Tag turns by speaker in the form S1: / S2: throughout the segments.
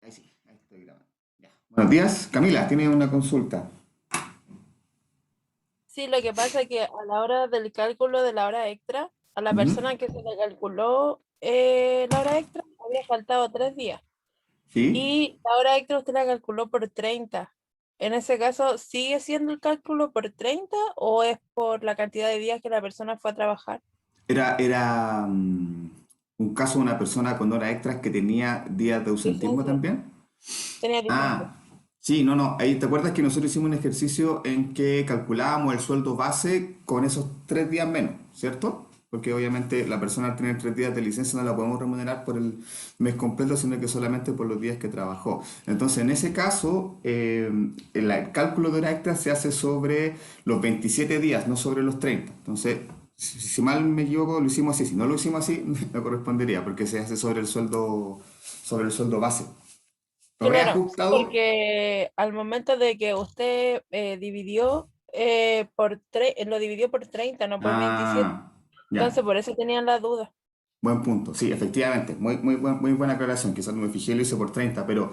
S1: Ahí sí, ahí estoy grabando. Ya. Buenos días, Camila, tiene una consulta.
S2: Sí, lo que pasa es que a la hora del cálculo de la hora extra, a la
S1: Ujú.
S2: persona que se le calculó la hora extra había faltado 3 días
S1: ¿Sí?
S2: y la hora extra usted la calculó por 30. En ese caso, ¿sigue siendo el cálculo por 30 o es por la cantidad de días que la persona fue a trabajar?
S1: Era un caso de una persona con horas extras que tenía días de ausentismo
S2: Licencia,
S1: también.
S2: tenía licencia.
S1: Ah, sí, no, no. Ahí te acuerdas que nosotros hicimos un ejercicio en que calculábamos el sueldo base con esos 3 días menos, ¿cierto? Porque obviamente la persona al tener 3 días de licencia no la podemos remunerar por el mes completo, sino que solamente por los días que trabajó. Entonces, en ese caso, el cálculo de hora extra se hace sobre los 27 días, no sobre los 30. Entonces, si mal me equivoco, lo hicimos así. Si no lo hicimos así, no correspondería, porque se hace sobre el sueldo base. Lo he
S2: Claro, sí,
S1: ajustado.
S2: porque al momento de que usted dividió lo dividió por 30, no por 27.
S1: Ah,
S2: Entonces,
S1: ya.
S2: por eso tenían la duda.
S1: Buen punto. Sí, efectivamente. Muy buena aclaración. Quizás no me fijé y lo hice por 30, pero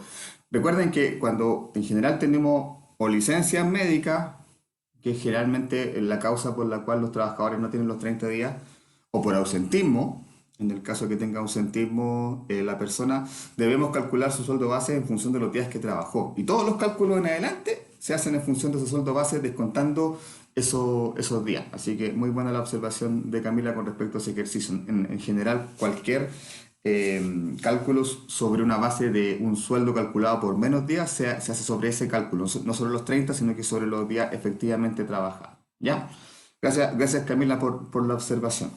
S1: recuerden que cuando en general tenemos o licencias médicas, que es generalmente la causa por la cual los trabajadores no tienen los 30 días, o por ausentismo, en el caso que tenga ausentismo la persona, debemos calcular su sueldo base en función de los días que trabajó. Y todos los cálculos en adelante se hacen en función de su sueldo base descontando esos días. Así que muy buena la observación de Camila con respecto a ese ejercicio. En general, cualquier cálculos sobre una base de un sueldo calculado por menos días se hace sobre ese cálculo, no sobre los 30 sino que sobre los días efectivamente trabajados. ¿Ya? Gracias Camila por la observación.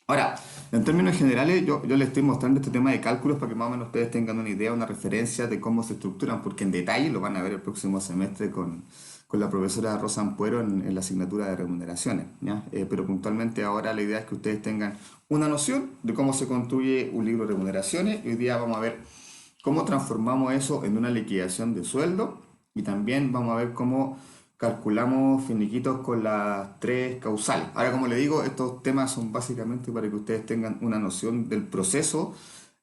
S1: Ahora, en términos generales, yo les estoy mostrando este tema de cálculos para que más o menos ustedes tengan una idea, una referencia de cómo se estructuran, porque en detalle lo van a ver el próximo semestre con la profesora Rosa Ampuero en la asignatura de remuneraciones, ¿ya? Pero puntualmente ahora la idea es que ustedes tengan una noción de cómo se construye un libro de remuneraciones y hoy día vamos a ver cómo transformamos eso en una liquidación de sueldo y también vamos a ver cómo calculamos finiquitos con las tres causales. Ahora, como le digo, estos temas son básicamente para que ustedes tengan una noción del proceso,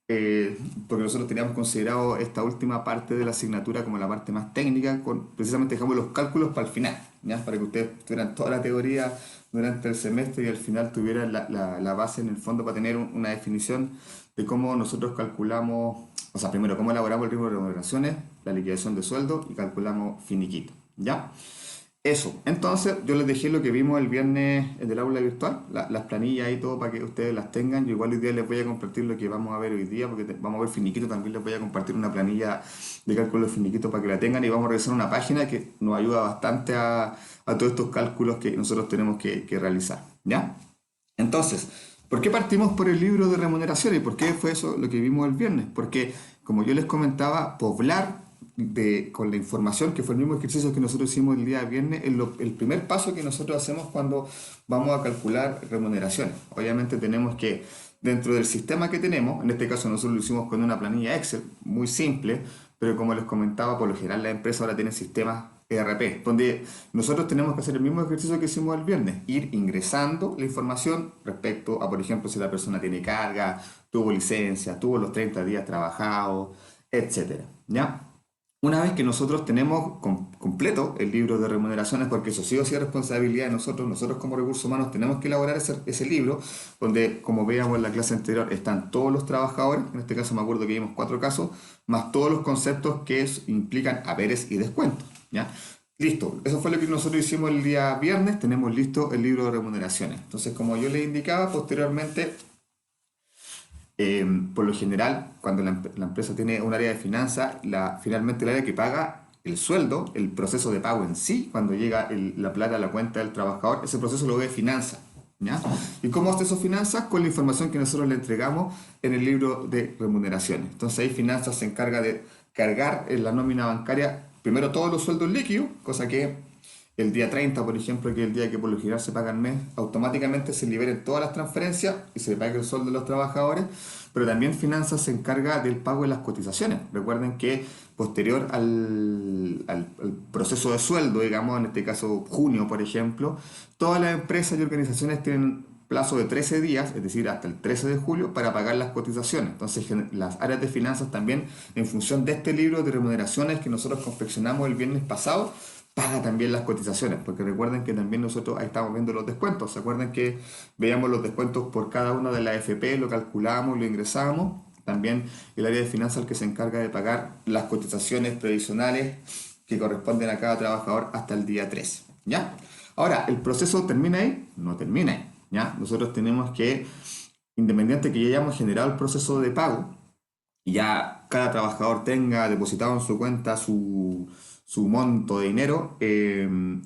S1: porque nosotros teníamos considerado esta última parte de la asignatura como la parte más técnica, precisamente dejamos los cálculos para el final, ¿ya? Para que ustedes tuvieran toda la teoría durante el semestre y al final tuvieran la base en el fondo para tener una definición de cómo nosotros calculamos, o sea, primero, cómo elaboramos el ritmo de remuneraciones, la liquidación de sueldo y calculamos finiquito, ¿ya? Eso, entonces yo les dejé lo que vimos el viernes en el aula virtual, las planillas y todo para que ustedes las tengan. Yo igual hoy día les voy a compartir lo que vamos a ver hoy día, porque vamos a ver finiquito, también les voy a compartir una planilla de cálculo de finiquito para que la tengan y vamos a revisar una página que nos ayuda bastante a todos estos cálculos que nosotros tenemos que realizar, ¿ya? Entonces, ¿por qué partimos por el libro de remuneración y por qué fue eso lo que vimos el viernes? Porque, como yo les comentaba, poblar con la información, que fue el mismo ejercicio que nosotros hicimos el día viernes, es el primer paso que nosotros hacemos cuando vamos a calcular remuneraciones. Obviamente tenemos que, dentro del sistema que tenemos, en este caso nosotros lo hicimos con una planilla Excel, muy simple, pero como les comentaba, por lo general las empresas ahora tienen sistemas ERP, donde nosotros tenemos que hacer el mismo ejercicio que hicimos el viernes, ir ingresando la información respecto a, por ejemplo, si la persona tiene carga, tuvo licencia, tuvo los 30 días trabajados, etcétera, ¿ya? Una vez que nosotros tenemos completo el libro de remuneraciones, porque eso sí o sí es responsabilidad de nosotros, nosotros como recursos humanos tenemos que elaborar ese libro, donde, como veíamos en la clase anterior, están todos los trabajadores, en este caso me acuerdo que vimos 4 casos, más todos los conceptos que implican haberes y descuentos, ¿ya? Listo, eso fue lo que nosotros hicimos el día viernes, tenemos listo el libro de remuneraciones. Entonces, como yo les indicaba, posteriormente por lo general, cuando la empresa tiene un área de finanzas, finalmente el área que paga el sueldo, el proceso de pago en sí, cuando llega la plata a la cuenta del trabajador, ese proceso lo ve finanzas. ¿Ya? ¿Y cómo hace eso finanzas? Con la información que nosotros le entregamos en el libro de remuneraciones. Entonces ahí finanzas se encarga de cargar en la nómina bancaria primero todos los sueldos líquidos, cosa que el día 30, por ejemplo, que es el día que por lo general se paga el mes, automáticamente se liberen todas las transferencias y se pague el sueldo de los trabajadores, pero también Finanzas se encarga del pago de las cotizaciones. Recuerden que posterior al proceso de sueldo, digamos, en este caso junio, por ejemplo, todas las empresas y organizaciones tienen plazo de 13 días, es decir, hasta el 13 de julio, para pagar las cotizaciones. Entonces, las áreas de finanzas también, en función de este libro de remuneraciones que nosotros confeccionamos el viernes pasado, paga también las cotizaciones, porque recuerden que también nosotros ahí estamos viendo los descuentos. ¿Se acuerdan que veíamos los descuentos por cada una de las AFP, lo calculamos, lo ingresábamos? También el área de finanzas el que se encarga de pagar las cotizaciones previsionales que corresponden a cada trabajador hasta el día 3, ¿ya? Ahora, ¿el proceso termina ahí? No termina ahí, ¿ya? Nosotros tenemos que, independiente que ya hayamos generado el proceso de pago, y ya cada trabajador tenga depositado en su cuenta su monto de dinero,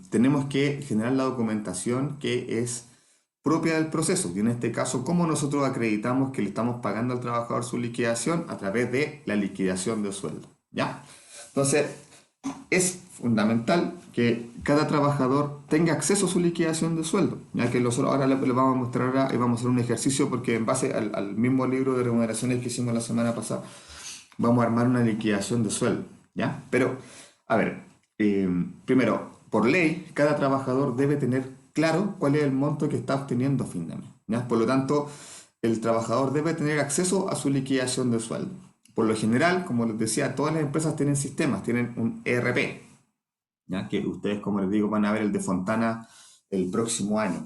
S1: tenemos que generar la documentación que es propia del proceso. Y en este caso, ¿cómo nosotros acreditamos que le estamos pagando al trabajador su liquidación? A través de la liquidación de sueldo, ¿ya? Entonces, es fundamental que cada trabajador tenga acceso a su liquidación de sueldo, ya que nosotros ahora le vamos a mostrar y vamos a hacer un ejercicio porque en base al mismo libro de remuneraciones que hicimos la semana pasada, vamos a armar una liquidación de sueldo, ¿ya? Pero, a ver, primero, por ley, cada trabajador debe tener claro cuál es el monto que está obteniendo a fin de mes, ¿ya? Por lo tanto, el trabajador debe tener acceso a su liquidación de sueldo. Por lo general, como les decía, todas las empresas tienen sistemas, tienen un ERP, ¿ya? Que ustedes, como les digo, van a ver el de Fontana el próximo año.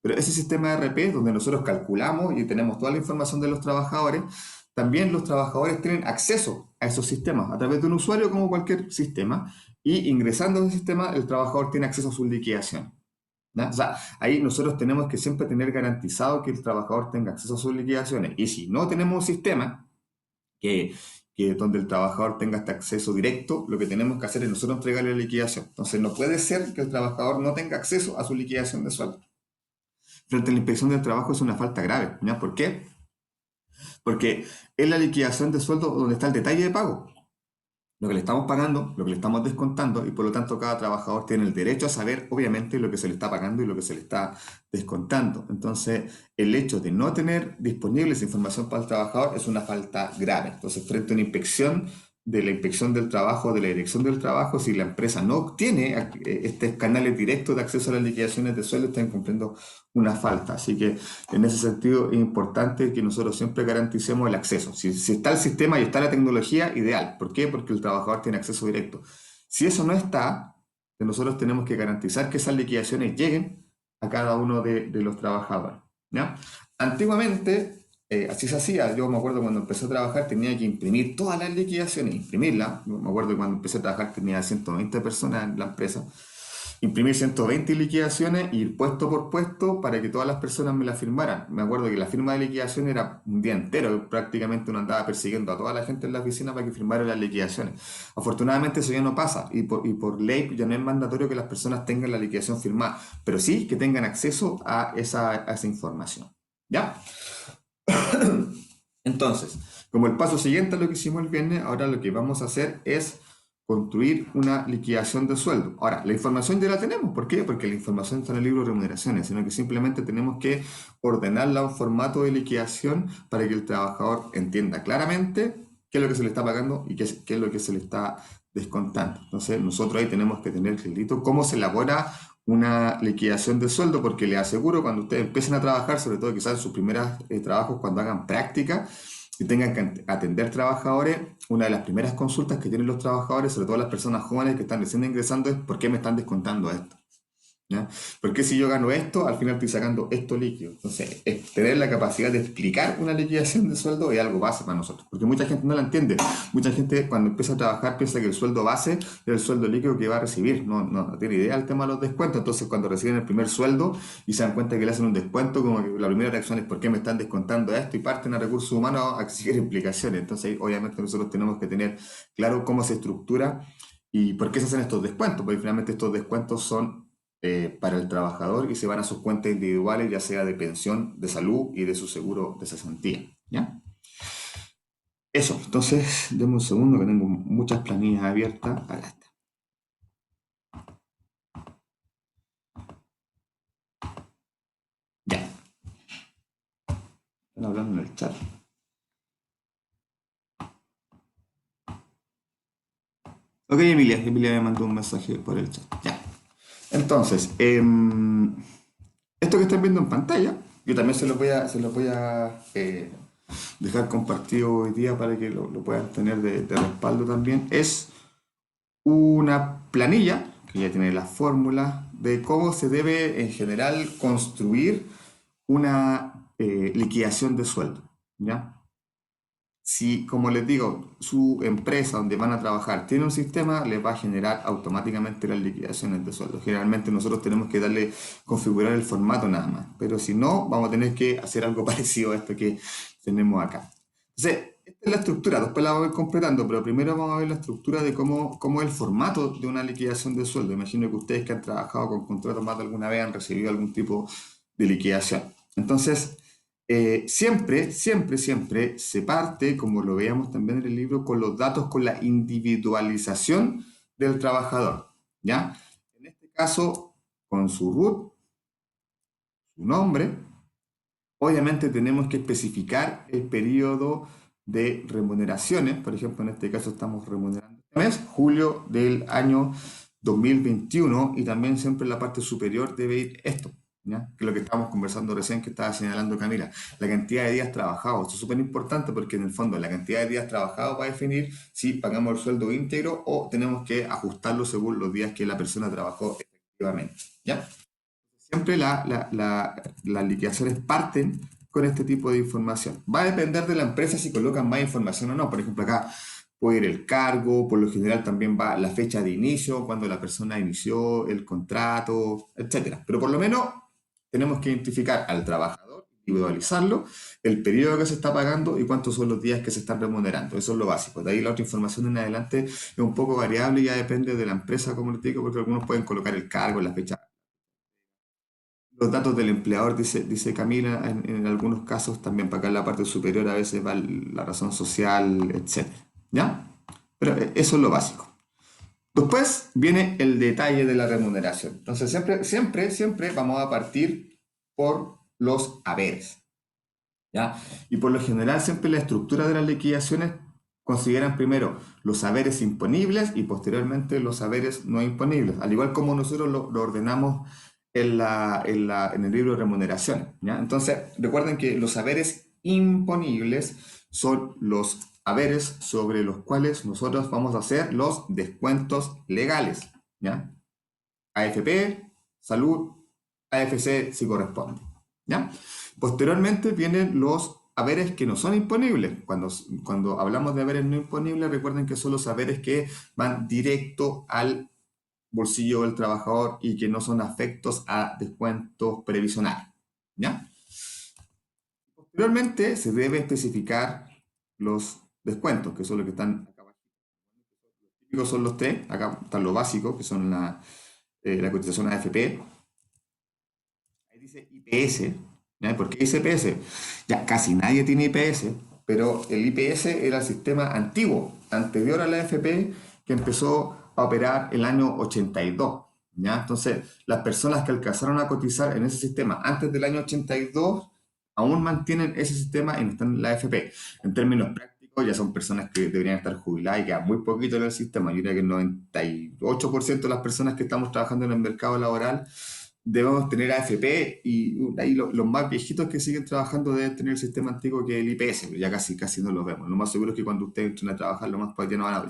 S1: Pero ese sistema de ERP, donde nosotros calculamos y tenemos toda la información de los trabajadores, también los trabajadores tienen acceso a esos sistemas a través de un usuario como cualquier sistema, y ingresando a ese sistema el trabajador tiene acceso a su liquidación, ¿ya? O sea, ahí nosotros tenemos que siempre tener garantizado que el trabajador tenga acceso a sus liquidaciones. Y si no tenemos un sistema que, que donde el trabajador tenga este acceso directo, lo que tenemos que hacer es nosotros entregarle la liquidación. Entonces no puede ser que el trabajador no tenga acceso a su liquidación de sueldo. Frente a la inspección del trabajo es una falta grave, ¿ya? ¿Por qué? Porque es la liquidación de sueldo donde está el detalle de pago. Lo que le estamos pagando, lo que le estamos descontando, y por lo tanto cada trabajador tiene el derecho a saber, obviamente, lo que se le está pagando y lo que se le está descontando. Entonces, el hecho de no tener disponible esa información para el trabajador es una falta grave. Entonces, frente a una inspección de la inspección del trabajo, de la dirección del trabajo, si la empresa no obtiene estos canales directos de acceso a las liquidaciones de sueldo, están cumpliendo una falta. Así que en ese sentido es importante que nosotros siempre garanticemos el acceso. Si está el sistema y está la tecnología, ideal. ¿Por qué? Porque el trabajador tiene acceso directo. Si eso no está, nosotros tenemos que garantizar que esas liquidaciones lleguen a cada uno de los trabajadores, ¿ya? Antiguamente, así se hacía. Yo me acuerdo cuando empecé a trabajar tenía que imprimir todas las liquidaciones, imprimirlas. Yo me acuerdo que cuando empecé a trabajar tenía 120 personas en la empresa. Imprimir 120 liquidaciones y ir puesto por puesto para que todas las personas me la firmaran. Me acuerdo que la firma de liquidación era un día entero, prácticamente uno andaba persiguiendo a toda la gente en la oficina para que firmara las liquidaciones. Afortunadamente eso ya no pasa y por ley ya no es mandatorio que las personas tengan la liquidación firmada, pero sí que tengan acceso a esa información, ¿ya? Entonces, como el paso siguiente a lo que hicimos el viernes, ahora lo que vamos a hacer es construir una liquidación de sueldo. Ahora, la información ya la tenemos. ¿Por qué? Porque la información está en el libro de remuneraciones, sino que simplemente tenemos que ordenarla a un formato de liquidación para que el trabajador entienda claramente qué es lo que se le está pagando y qué es lo que se le está descontando. Entonces, nosotros ahí tenemos que tener clarito cómo se elabora una liquidación de sueldo, porque les aseguro, cuando ustedes empiecen a trabajar, sobre todo quizás en sus primeros trabajos, cuando hagan práctica y tengan que atender trabajadores, una de las primeras consultas que tienen los trabajadores, sobre todo las personas jóvenes que están recién ingresando, es ¿por qué me están descontando esto? ¿Ya? Porque si yo gano esto, al final estoy sacando esto líquido. Entonces, tener la capacidad de explicar una liquidación de sueldo es algo base para nosotros, porque mucha gente no la entiende. Mucha gente cuando empieza a trabajar piensa que el sueldo base es el sueldo líquido que va a recibir. No tiene idea del tema de los descuentos. Entonces, cuando reciben el primer sueldo y se dan cuenta que le hacen un descuento, como que la primera reacción es ¿por qué me están descontando esto? Y parten a recursos humanos a exigir explicaciones. Entonces, obviamente nosotros tenemos que tener claro cómo se estructura y por qué se hacen estos descuentos, porque finalmente estos descuentos son para el trabajador y se van a sus cuentas individuales, ya sea de pensión, de salud y de su seguro de cesantía, ¿ya? Eso, entonces, denme un segundo que tengo muchas planillas abiertas. Acá está. Ya. Están hablando en el chat. Ok, Emilia me mandó un mensaje por el chat. Ya. Entonces, esto que están viendo en pantalla yo también se los voy a dejar compartido hoy día para que lo puedan tener de respaldo también. Es una planilla que ya tiene las fórmulas de cómo se debe en general construir una liquidación de sueldo, ¿ya? Si, como les digo, su empresa donde van a trabajar tiene un sistema, les va a generar automáticamente las liquidaciones de sueldo. Generalmente nosotros tenemos que darle, configurar el formato nada más, pero si no, vamos a tener que hacer algo parecido a esto que tenemos acá. Entonces, esta es la estructura, después la vamos a ir completando, pero primero vamos a ver la estructura de cómo es el formato de una liquidación de sueldo. Imagino que ustedes que han trabajado con contratos más de alguna vez han recibido algún tipo de liquidación. Entonces, siempre se parte, como lo veíamos también en el libro, con los datos, con la individualización del trabajador, ¿ya? En este caso, con su root, su nombre, obviamente tenemos que especificar el periodo de remuneraciones. Por ejemplo, en este caso estamos remunerando este mes, julio del año 2021, y también siempre en la parte superior debe ir esto, ¿ya? Que es lo que estábamos conversando recién, que estaba señalando Camila, la cantidad de días trabajados. Esto es súper importante porque en el fondo la cantidad de días trabajados va a definir si pagamos el sueldo íntegro o tenemos que ajustarlo según los días que la persona trabajó efectivamente, ¿ya? Siempre las liquidaciones parten con este tipo de información. Va a depender de la empresa si colocan más información o no. Por ejemplo, acá puede ir el cargo, por lo general también va la fecha de inicio, cuando la persona inició el contrato, etcétera. Pero por lo menos tenemos que identificar al trabajador, individualizarlo, el periodo que se está pagando y cuántos son los días que se están remunerando. Eso es lo básico. De ahí la otra información en adelante es un poco variable y ya depende de la empresa, como les digo, porque algunos pueden colocar el cargo, la fecha, los datos del empleador, dice Camila, en algunos casos también para acá en la parte superior a veces va la razón social, etcétera. ¿Ya? Pero eso es lo básico. Después viene el detalle de la remuneración. Entonces siempre vamos a partir por los haberes. ¿Ya? Y por lo general siempre la estructura de las liquidaciones consideran primero los haberes imponibles y posteriormente los haberes no imponibles, al igual como nosotros lo ordenamos en el libro de remuneraciones, ¿ya? Entonces, recuerden que los haberes imponibles son los haberes sobre los cuales nosotros vamos a hacer los descuentos legales, ¿ya? AFP, salud, AFC si corresponde, ¿ya? Posteriormente vienen los haberes que no son imponibles. Cuando hablamos de haberes no imponibles, recuerden que son los haberes que van directo al bolsillo del trabajador y que no son afectos a descuentos previsionales, ¿ya? Posteriormente se debe especificar los descuentos, que son los que están acá abajo. Los típicos son los tres, acá están los básicos, que son la cotización AFP. Ahí dice IPS, ¿ya? ¿Por qué dice IPS? Ya casi nadie tiene IPS, pero el IPS era el sistema antiguo, anterior a la AFP, que empezó a operar el año 82, ¿ya? Entonces, las personas que alcanzaron a cotizar en ese sistema antes del año 82 aún mantienen ese sistema y no están en la AFP. En términos prácticos, ya son personas que deberían estar jubiladas y quedan muy poquito en el sistema. Yo diría que el 98% de las personas que estamos trabajando en el mercado laboral debemos tener AFP y ahí los más viejitos que siguen trabajando deben tener el sistema antiguo que es el IPS, pero ya casi no lo vemos. Lo más seguro es que cuando ustedes entren a trabajar, lo más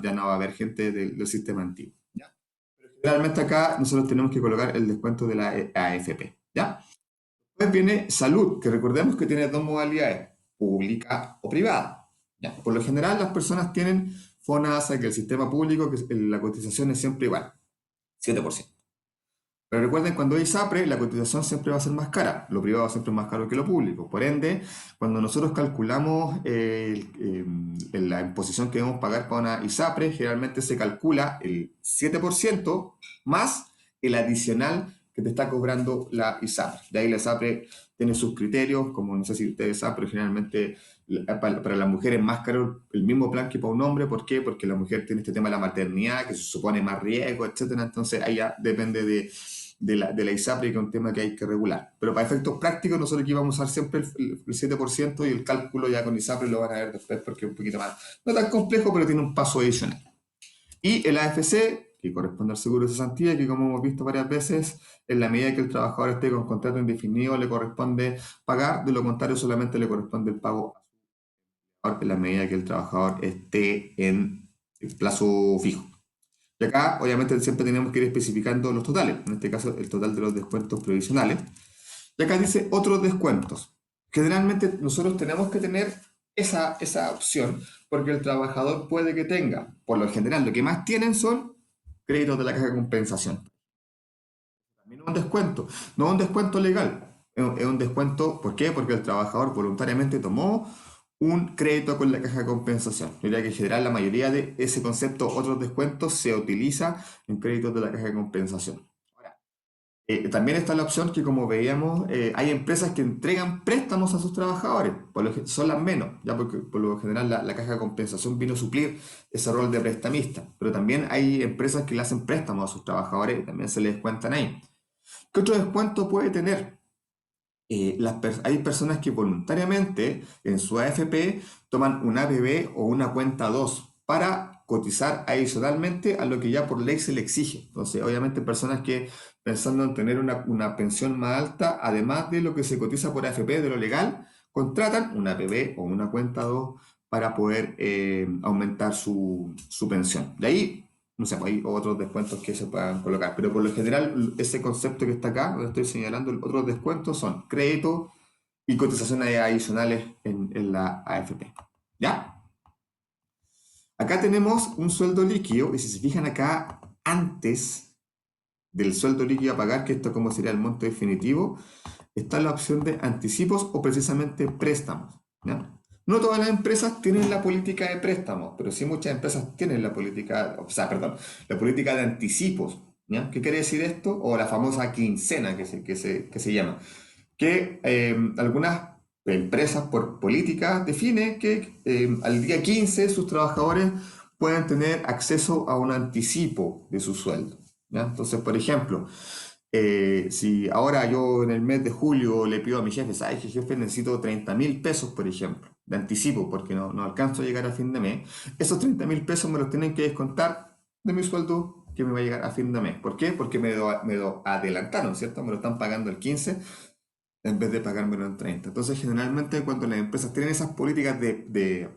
S1: ya no va a haber gente del sistema antiguo, ¿ya? Pero generalmente acá nosotros tenemos que colocar el descuento de la AFP, ¿ya? Después viene salud, que recordemos que tiene dos modalidades, pública o privada, ¿ya? Por lo general las personas tienen FONASA, que el sistema público, que la cotización es siempre igual, 7%. Pero recuerden, cuando hay ISAPRE, la cotización siempre va a ser más cara. Lo privado siempre es más caro que lo público. Por ende, cuando nosotros calculamos la imposición que debemos pagar para una ISAPRE, generalmente se calcula el 7% más el adicional que te está cobrando la ISAPRE. De ahí la ISAPRE tiene sus criterios, como no sé si ustedes saben, pero generalmente para la mujer es más caro el mismo plan que para un hombre. ¿Por qué? Porque la mujer tiene este tema de la maternidad, que se supone más riesgo, etcétera. Entonces, ahí ya depende de la ISAPRE, que es un tema que hay que regular. Pero para efectos prácticos, nosotros aquí vamos a usar siempre el 7% y el cálculo ya con ISAPRE lo van a ver después porque es un poquito más, no tan complejo, pero tiene un paso adicional. Y el AFC que corresponde al seguro de cesantía, que como hemos visto varias veces, en la medida que el trabajador esté con contrato indefinido, le corresponde pagar, de lo contrario solamente le corresponde el pago en la medida que el trabajador esté en el plazo fijo. Y acá, obviamente, siempre tenemos que ir especificando los totales, en este caso el total de los descuentos provisionales. Y acá dice otros descuentos. Generalmente nosotros tenemos que tener esa opción porque el trabajador puede que tenga, por lo general, lo que más tienen son créditos de la caja de compensación. También es un descuento, no un descuento legal, es un descuento, ¿por qué? Porque el trabajador voluntariamente tomó un crédito con la caja de compensación. Yo diría que en general la mayoría de ese concepto, otros descuentos, se utiliza en créditos de la caja de compensación. También está la opción que, como veíamos, hay empresas que entregan préstamos a sus trabajadores, son las menos, ya porque por lo general la caja de compensación vino a suplir ese rol de prestamista, pero también hay empresas que le hacen préstamos a sus trabajadores y también se les descuentan ahí. ¿Qué otro descuento puede tener? Hay personas que voluntariamente en su AFP toman una APB o una cuenta 2 para cotizar adicionalmente a lo que ya por ley se le exige. Entonces, obviamente, personas que pensando en tener una pensión más alta, además de lo que se cotiza por AFP de lo legal, contratan una APB o una cuenta 2 para poder aumentar su pensión. De ahí no sé, pues hay otros descuentos que se puedan colocar, pero por lo general ese concepto que está acá, donde estoy señalando, otros descuentos son crédito y cotizaciones adicionales en la AFP. ¿Ya? Acá tenemos un sueldo líquido y si se fijan acá, antes del sueldo líquido a pagar, que esto como sería el monto definitivo, está la opción de anticipos o precisamente préstamos. ¿Ya? No todas las empresas tienen la política de préstamos, pero sí muchas empresas tienen la política, o sea, perdón, la política de anticipos. ¿Ya? ¿Qué quiere decir esto? O la famosa quincena que se llama. Que algunas empresas por política definen que al día 15 sus trabajadores pueden tener acceso a un anticipo de su sueldo. ¿Ya? Entonces, por ejemplo, si ahora yo en el mes de julio le pido a mi jefe, ¿sabes qué, jefe? Necesito 30.000 pesos, por ejemplo, de anticipo, porque no alcanzo a llegar a fin de mes. Esos 30.000 pesos me los tienen que descontar de mi sueldo que me va a llegar a fin de mes. ¿Por qué? Porque me lo adelantaron, ¿cierto? Me lo están pagando el 15 en vez de pagármelo en 30. Entonces, generalmente cuando las empresas tienen esas políticas de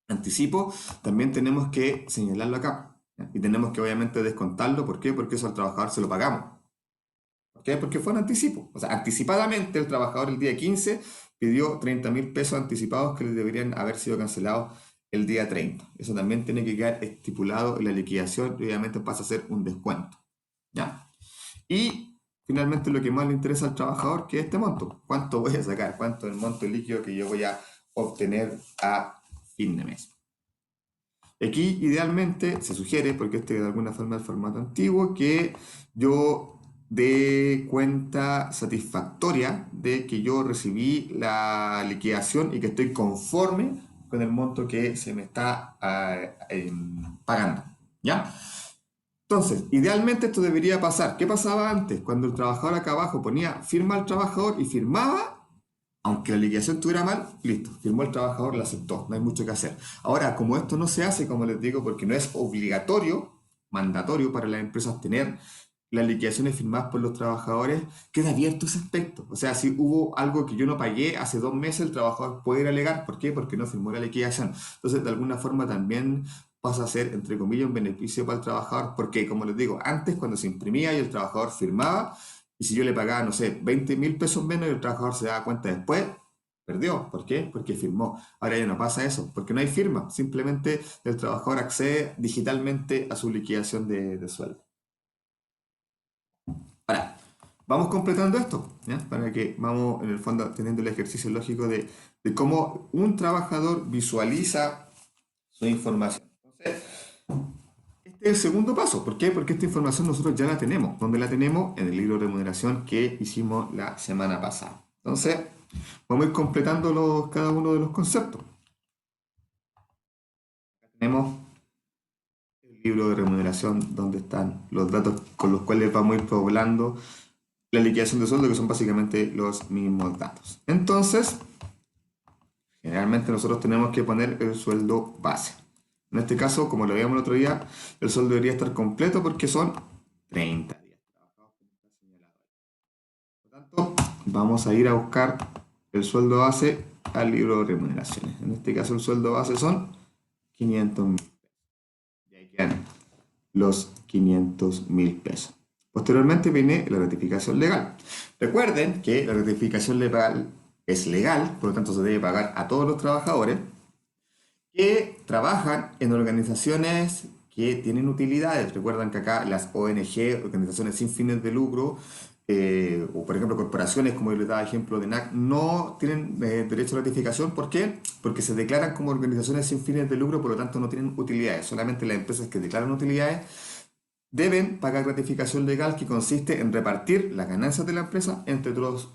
S1: anticipo, también tenemos que señalarlo acá. ¿Ya? Y tenemos que obviamente descontarlo. ¿Por qué? Porque eso al trabajador se lo pagamos. ¿Por qué? Porque fue un anticipo. O sea, anticipadamente el trabajador el día 15 pidió 30.000 pesos anticipados que le deberían haber sido cancelados el día 30. Eso también tiene que quedar estipulado en la liquidación y obviamente pasa a ser un descuento. ¿Ya? Y finalmente lo que más le interesa al trabajador, que es este monto. ¿Cuánto voy a sacar? ¿Cuánto es el monto líquido que yo voy a obtener a fin de mes? Aquí idealmente se sugiere, porque este de alguna forma es el formato antiguo, que yo dé cuenta satisfactoria de que yo recibí la liquidación y que estoy conforme con el monto que se me está pagando. ¿Ya? Entonces, idealmente esto debería pasar. ¿Qué pasaba antes? Cuando el trabajador acá abajo ponía firma al trabajador y firmaba, aunque la liquidación estuviera mal, listo, firmó el trabajador, la aceptó, no hay mucho que hacer. Ahora, como esto no se hace, como les digo, porque no es obligatorio, mandatorio para las empresas tener las liquidaciones firmadas por los trabajadores, queda abierto ese aspecto. O sea, si hubo algo que yo no pagué hace 2 meses, el trabajador puede ir a alegar. ¿Por qué? Porque no firmó la liquidación. Entonces, de alguna forma también pasa a ser, entre comillas, un beneficio para el trabajador, porque, como les digo, antes cuando se imprimía y el trabajador firmaba, y si yo le pagaba, no sé, 20.000 pesos menos y el trabajador se daba cuenta después, perdió. ¿Por qué? Porque firmó. Ahora ya no pasa eso, porque no hay firma. Simplemente el trabajador accede digitalmente a su liquidación de sueldo. Ahora, vamos completando esto, ¿ya? Para que vamos, en el fondo, teniendo el ejercicio lógico de cómo un trabajador visualiza su información. Entonces, este es el segundo paso. ¿Por qué? Porque esta información nosotros ya la tenemos. ¿Dónde la tenemos? En el libro de remuneración que hicimos la semana pasada. Entonces, vamos a ir completando cada uno de los conceptos. Tenemos el libro de remuneración donde están los datos con los cuales vamos a ir poblando la liquidación de sueldo, que son básicamente los mismos datos. Entonces, generalmente nosotros tenemos que poner el sueldo base. En este caso, como lo veíamos el otro día, el sueldo debería estar completo porque son 30 días trabajados, como está señalado ahí. Por lo tanto, vamos a ir a buscar el sueldo base al libro de remuneraciones. En este caso, el sueldo base son 500.000. Y ahí quedan los 500.000 pesos. Posteriormente viene la ratificación legal. Recuerden que la ratificación legal es legal, por lo tanto se debe pagar a todos los trabajadores que trabajan en organizaciones que tienen utilidades. Recuerdan que acá las ONG, organizaciones sin fines de lucro, o por ejemplo corporaciones, como yo les daba ejemplo de NAC, no tienen derecho a ratificación. ¿Por qué? Porque se declaran como organizaciones sin fines de lucro, por lo tanto no tienen utilidades. Solamente las empresas que declaran utilidades deben pagar gratificación legal, que consiste en repartir las ganancias de la empresa entre todos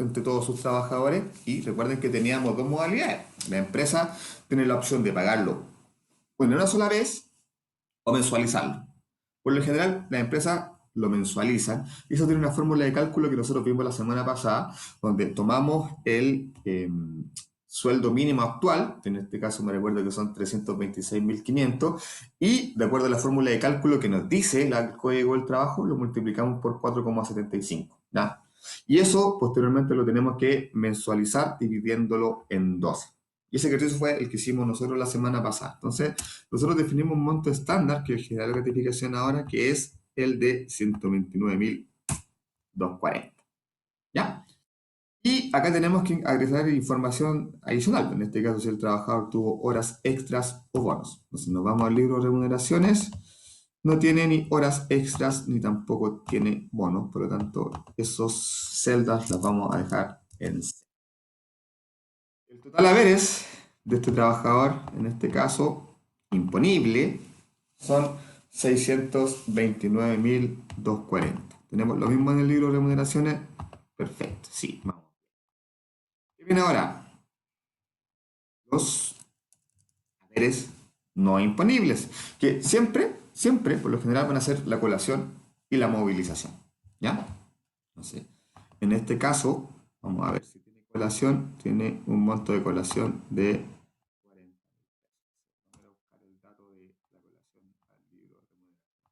S1: sus trabajadores. Y recuerden que teníamos dos modalidades. La empresa tiene la opción de pagarlo en una sola vez o mensualizarlo. Por lo general, las empresas lo mensualizan y eso tiene una fórmula de cálculo que nosotros vimos la semana pasada, donde tomamos el sueldo mínimo actual, en este caso me recuerdo que son 326.500, y de acuerdo a la fórmula de cálculo que nos dice el Código del Trabajo, lo multiplicamos por 4,75. ¿Ya? Y eso posteriormente lo tenemos que mensualizar dividiéndolo en 12. Y ese ejercicio fue el que hicimos nosotros la semana pasada. Entonces, nosotros definimos un monto estándar que genera la gratificación ahora, que es el de 129.240. ¿Ya? Y acá tenemos que agregar información adicional. En este caso, si el trabajador tuvo horas extras o bonos. Entonces, nos vamos al libro de remuneraciones. No tiene ni horas extras ni tampoco tiene bonos. Por lo tanto, esos celdas las vamos a dejar en C. El total haberes de este trabajador, en este caso imponible, son 629.240. ¿Tenemos lo mismo en el libro de remuneraciones? Perfecto, sí, vamos. ¿Qué viene ahora? Los haberes no imponibles, que siempre, por lo general, van a ser la colación y la movilización. ¿Ya? Entonces, en este caso, vamos a ver si tiene colación, tiene un monto de colación de 40. Vamos a buscar el dato de la colación al libro de remuneración.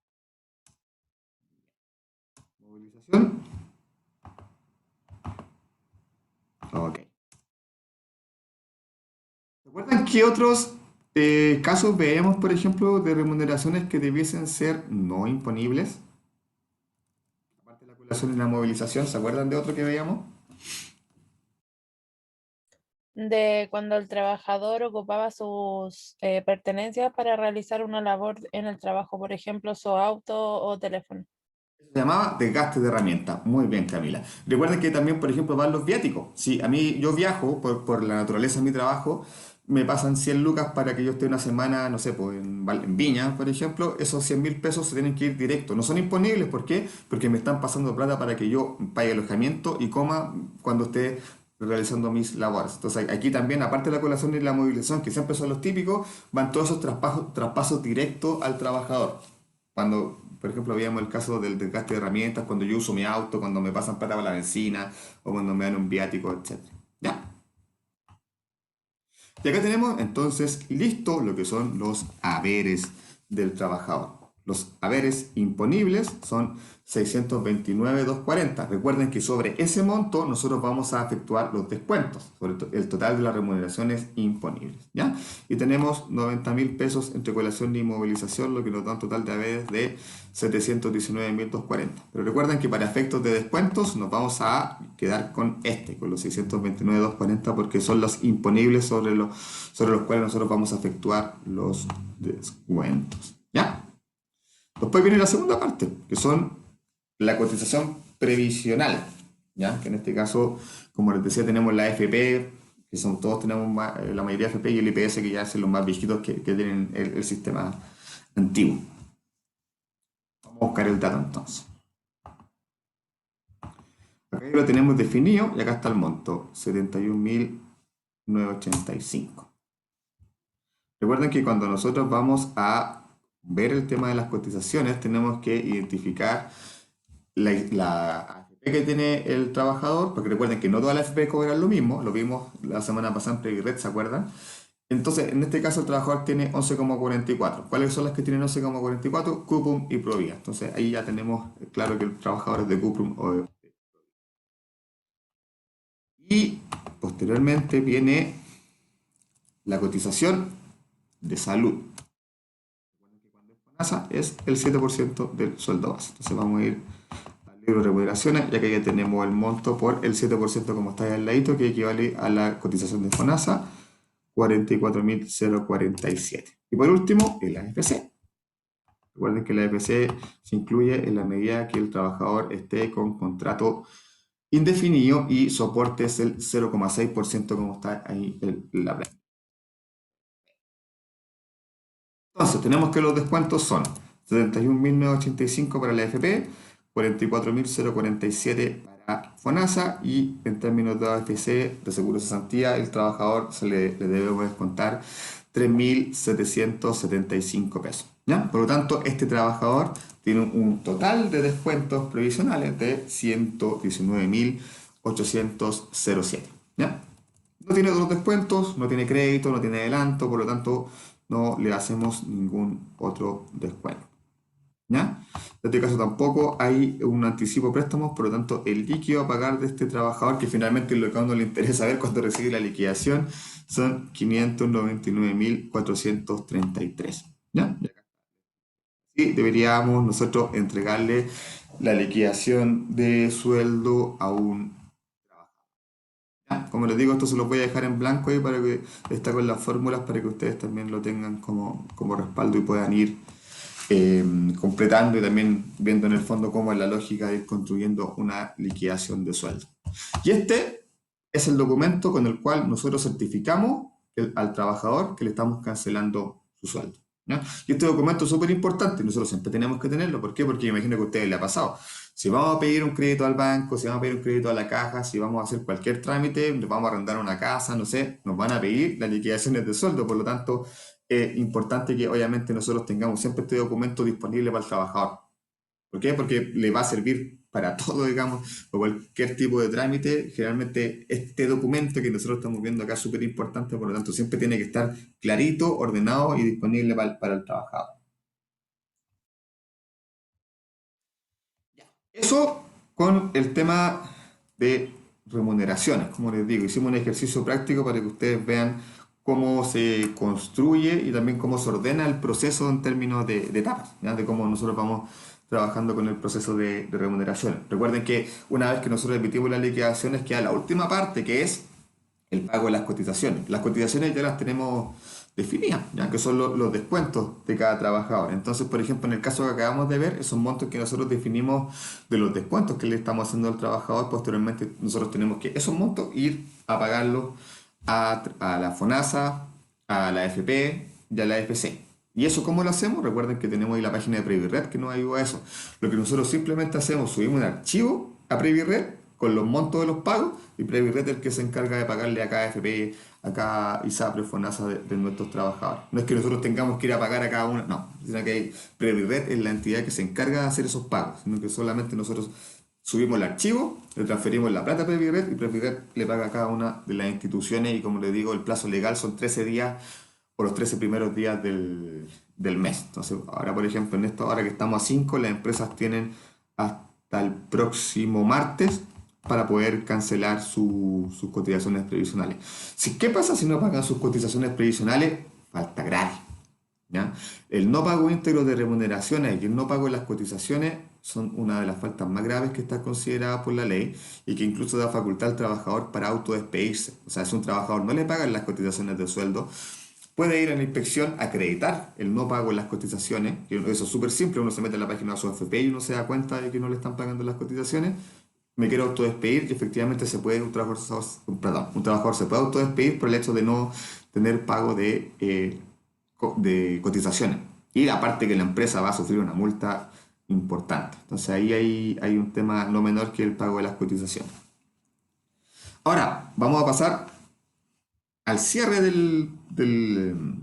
S1: Movilización. Ok. ¿Recuerdan qué otros casos veemos, por ejemplo, de remuneraciones que debiesen ser no imponibles? Aparte de la colación y la movilización, ¿se acuerdan de otro que veíamos?
S2: De cuando el trabajador ocupaba sus pertenencias para realizar una labor en el trabajo, por ejemplo, su auto o teléfono.
S1: Se llamaba desgaste de herramienta. Muy bien, Camila. Recuerden que también, por ejemplo, van los viáticos. Si a mí yo viajo por la naturaleza de mi trabajo, me pasan 100 lucas para que yo esté una semana, no sé, pues en Viña, por ejemplo, esos 100.000 pesos se tienen que ir directo. No son imponibles, ¿por qué? Porque me están pasando plata para que yo pague alojamiento y coma cuando esté realizando mis labores. Entonces aquí también, aparte de la colación y la movilización, que siempre son los típicos, van todos esos traspasos directos al trabajador. Cuando, por ejemplo, veíamos el caso del desgaste de herramientas, cuando yo uso mi auto, cuando me pasan plata para la benzina, o cuando me dan un viático, etc. ¿Ya? Y acá tenemos entonces listo lo que son los haberes del trabajador. Los haberes imponibles son 629.240. Recuerden que sobre ese monto nosotros vamos a efectuar los descuentos sobre el total de las remuneraciones imponibles. ¿Ya? Y tenemos 90.000 pesos entre colación y movilización, lo que nos da un total de haberes de 719.240. Pero recuerden que para efectos de descuentos nos vamos a quedar con los 629.240, porque son los imponibles sobre los cuales nosotros vamos a efectuar los descuentos. ¿Ya? Después viene la segunda parte, que son la cotización previsional, ¿ya? Que en este caso, como les decía, tenemos la AFP, que son todos, tenemos la mayoría de AFP, y el IPS, que ya son los más viejitos que tienen el sistema antiguo. Vamos a buscar el dato entonces. Acá ya lo tenemos definido y acá está el monto, 71.985. Recuerden que cuando nosotros vamos a ver el tema de las cotizaciones, tenemos que identificar la AFP que tiene el trabajador, porque recuerden que no todas las AFP cobran lo mismo, lo vimos la semana pasada en Previred, ¿se acuerdan? Entonces, en este caso el trabajador tiene 11,44. ¿Cuáles son las que tienen 11,44? Cuprum y Provida. Entonces, ahí ya tenemos claro que el trabajador es de Cuprum o de... Y posteriormente viene la cotización de salud. FONASA es el 7% del sueldo base. Entonces vamos a ir al libro de remuneraciones, ya que ya tenemos el monto por el 7% como está ahí al ladito, que equivale a la cotización de FONASA, 44.047. Y por último, el AFC. Recuerden que el AFC se incluye en la medida que el trabajador esté con contrato indefinido y soporte es el 0,6% como está ahí en la planilla. Entonces, tenemos que los descuentos son 71.985 para la AFP, 44.047 para FONASA y en términos de AFC, de seguro de cesantía, el trabajador le debe descontar 3.775 pesos. ¿Ya? Por lo tanto, este trabajador tiene un total de descuentos previsionales de 119.807. ¿Ya? No tiene otros descuentos, no tiene crédito, no tiene adelanto, por lo tanto no le hacemos ningún otro descuento. ¿Ya? En este caso tampoco hay un anticipo préstamos, por lo tanto el líquido a pagar de este trabajador, que finalmente es lo que a uno le interesa ver cuando recibe la liquidación, son 599.433. ¿Ya? Y deberíamos nosotros entregarle la liquidación de sueldo a un... Como les digo, esto se los voy a dejar en blanco ahí para que está con las fórmulas para que ustedes también lo tengan como respaldo y puedan ir completando y también viendo en el fondo cómo es la lógica de ir construyendo una liquidación de sueldo. Y este es el documento con el cual nosotros certificamos al trabajador que le estamos cancelando su sueldo. ¿Ya? Y este documento es súper importante y nosotros siempre tenemos que tenerlo. ¿Por qué? Porque imagino que a ustedes les ha pasado. Si vamos a pedir un crédito al banco, si vamos a pedir un crédito a la caja, si vamos a hacer cualquier trámite, nos vamos a arrendar una casa, no sé, nos van a pedir las liquidaciones de sueldo. Por lo tanto, es importante que obviamente nosotros tengamos siempre este documento disponible para el trabajador. ¿Por qué? Porque le va a servir para todo, digamos, o cualquier tipo de trámite. Generalmente este documento que nosotros estamos viendo acá es súper importante, por lo tanto siempre tiene que estar clarito, ordenado y disponible para el trabajador. Eso con el tema de remuneraciones. Como les digo, hicimos un ejercicio práctico para que ustedes vean cómo se construye y también cómo se ordena el proceso en términos de etapas, ¿ya? De cómo nosotros vamos trabajando con el proceso de remuneración. Recuerden que una vez que nosotros emitimos las liquidaciones queda la última parte, que es el pago de las cotizaciones. Las cotizaciones ya las tenemos definidas, ya que son los descuentos de cada trabajador. Entonces, por ejemplo, en el caso que acabamos de ver, esos montos que nosotros definimos de los descuentos que le estamos haciendo al trabajador, posteriormente nosotros tenemos que esos montos ir a pagarlos a la FONASA, a la FP y a la FC. ¿Y eso cómo lo hacemos? Recuerden que tenemos ahí la página de Previred que nos ayuda a eso. Lo que nosotros simplemente hacemos, subimos un archivo a Previred con los montos de los pagos y Previred es el que se encarga de pagarle a cada FP, a cada ISAPRE, FONASA de nuestros trabajadores. No es que nosotros tengamos que ir a pagar a cada uno, no, sino que Previred es la entidad que se encarga de hacer esos pagos, sino que solamente nosotros subimos el archivo, le transferimos la plata a Previred y Previred le paga a cada una de las instituciones y como les digo, el plazo legal son 13 días por los 13 primeros días del mes. Entonces, ahora por ejemplo, en esto, ahora que estamos a 5, las empresas tienen hasta el próximo martes para poder cancelar sus cotizaciones previsionales. ¿Qué pasa si no pagan sus cotizaciones previsionales? Falta grave. ¿Ya? El no pago íntegro de remuneraciones y el no pago de las cotizaciones son una de las faltas más graves que está considerada por la ley y que incluso da facultad al trabajador para autodespedirse. O sea, si un trabajador no le pagan las cotizaciones de sueldo, puede ir a la inspección a acreditar el no pago de las cotizaciones. Eso es súper simple, uno se mete en la página de su AFP y uno se da cuenta de que no le están pagando las cotizaciones. Me quiero autodespedir y efectivamente un trabajador se puede autodespedir por el hecho de no tener pago de cotizaciones. Y aparte que la empresa va a sufrir una multa importante. Entonces ahí hay un tema no menor que el pago de las cotizaciones. Ahora, vamos a pasar al cierre de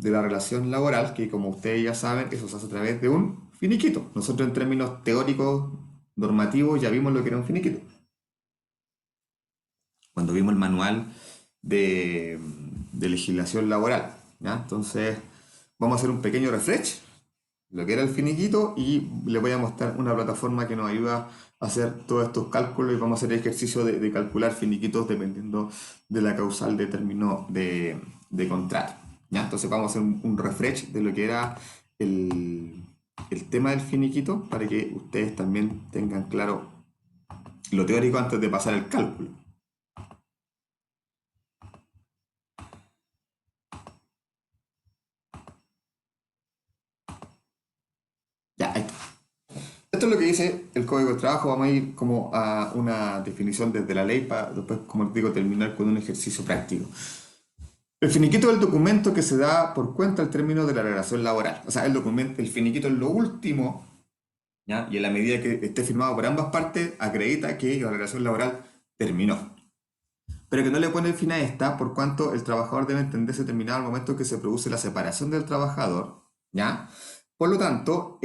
S1: la relación laboral, que como ustedes ya saben, eso se hace a través de un finiquito. Nosotros en términos teóricos, normativos, ya vimos lo que era un finiquito. Cuando vimos el manual de legislación laboral. ¿ya? Entonces, vamos a hacer un pequeño refresh, lo que era el finiquito, y les voy a mostrar una plataforma que nos ayuda a hacer todos estos cálculos y vamos a hacer el ejercicio de calcular finiquitos dependiendo de la causal de término de contrato, ¿ya? Entonces vamos a hacer un refresh de lo que era el, el tema del finiquito para que ustedes también tengan claro lo teórico antes de pasar el cálculo. Ya, ahí está. Esto es lo que dice el Código de Trabajo. Vamos a ir como a una definición desde la ley para después, como les digo, terminar con un ejercicio práctico. El finiquito es el documento que se da por cuenta al término de la relación laboral. O sea, el documento, el finiquito es lo último, ¿ya? Y en la medida que esté firmado por ambas partes, acredita que la relación laboral terminó. Pero que no le pone fin a esta, por cuanto el trabajador debe entenderse terminado al momento que se produce la separación del trabajador, ¿ya? Por lo tanto,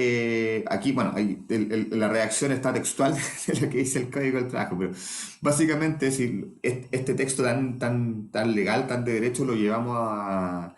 S1: aquí, bueno, la reacción está textual de lo que dice el Código del Trabajo, pero básicamente si este texto tan legal, tan de derecho, lo llevamos a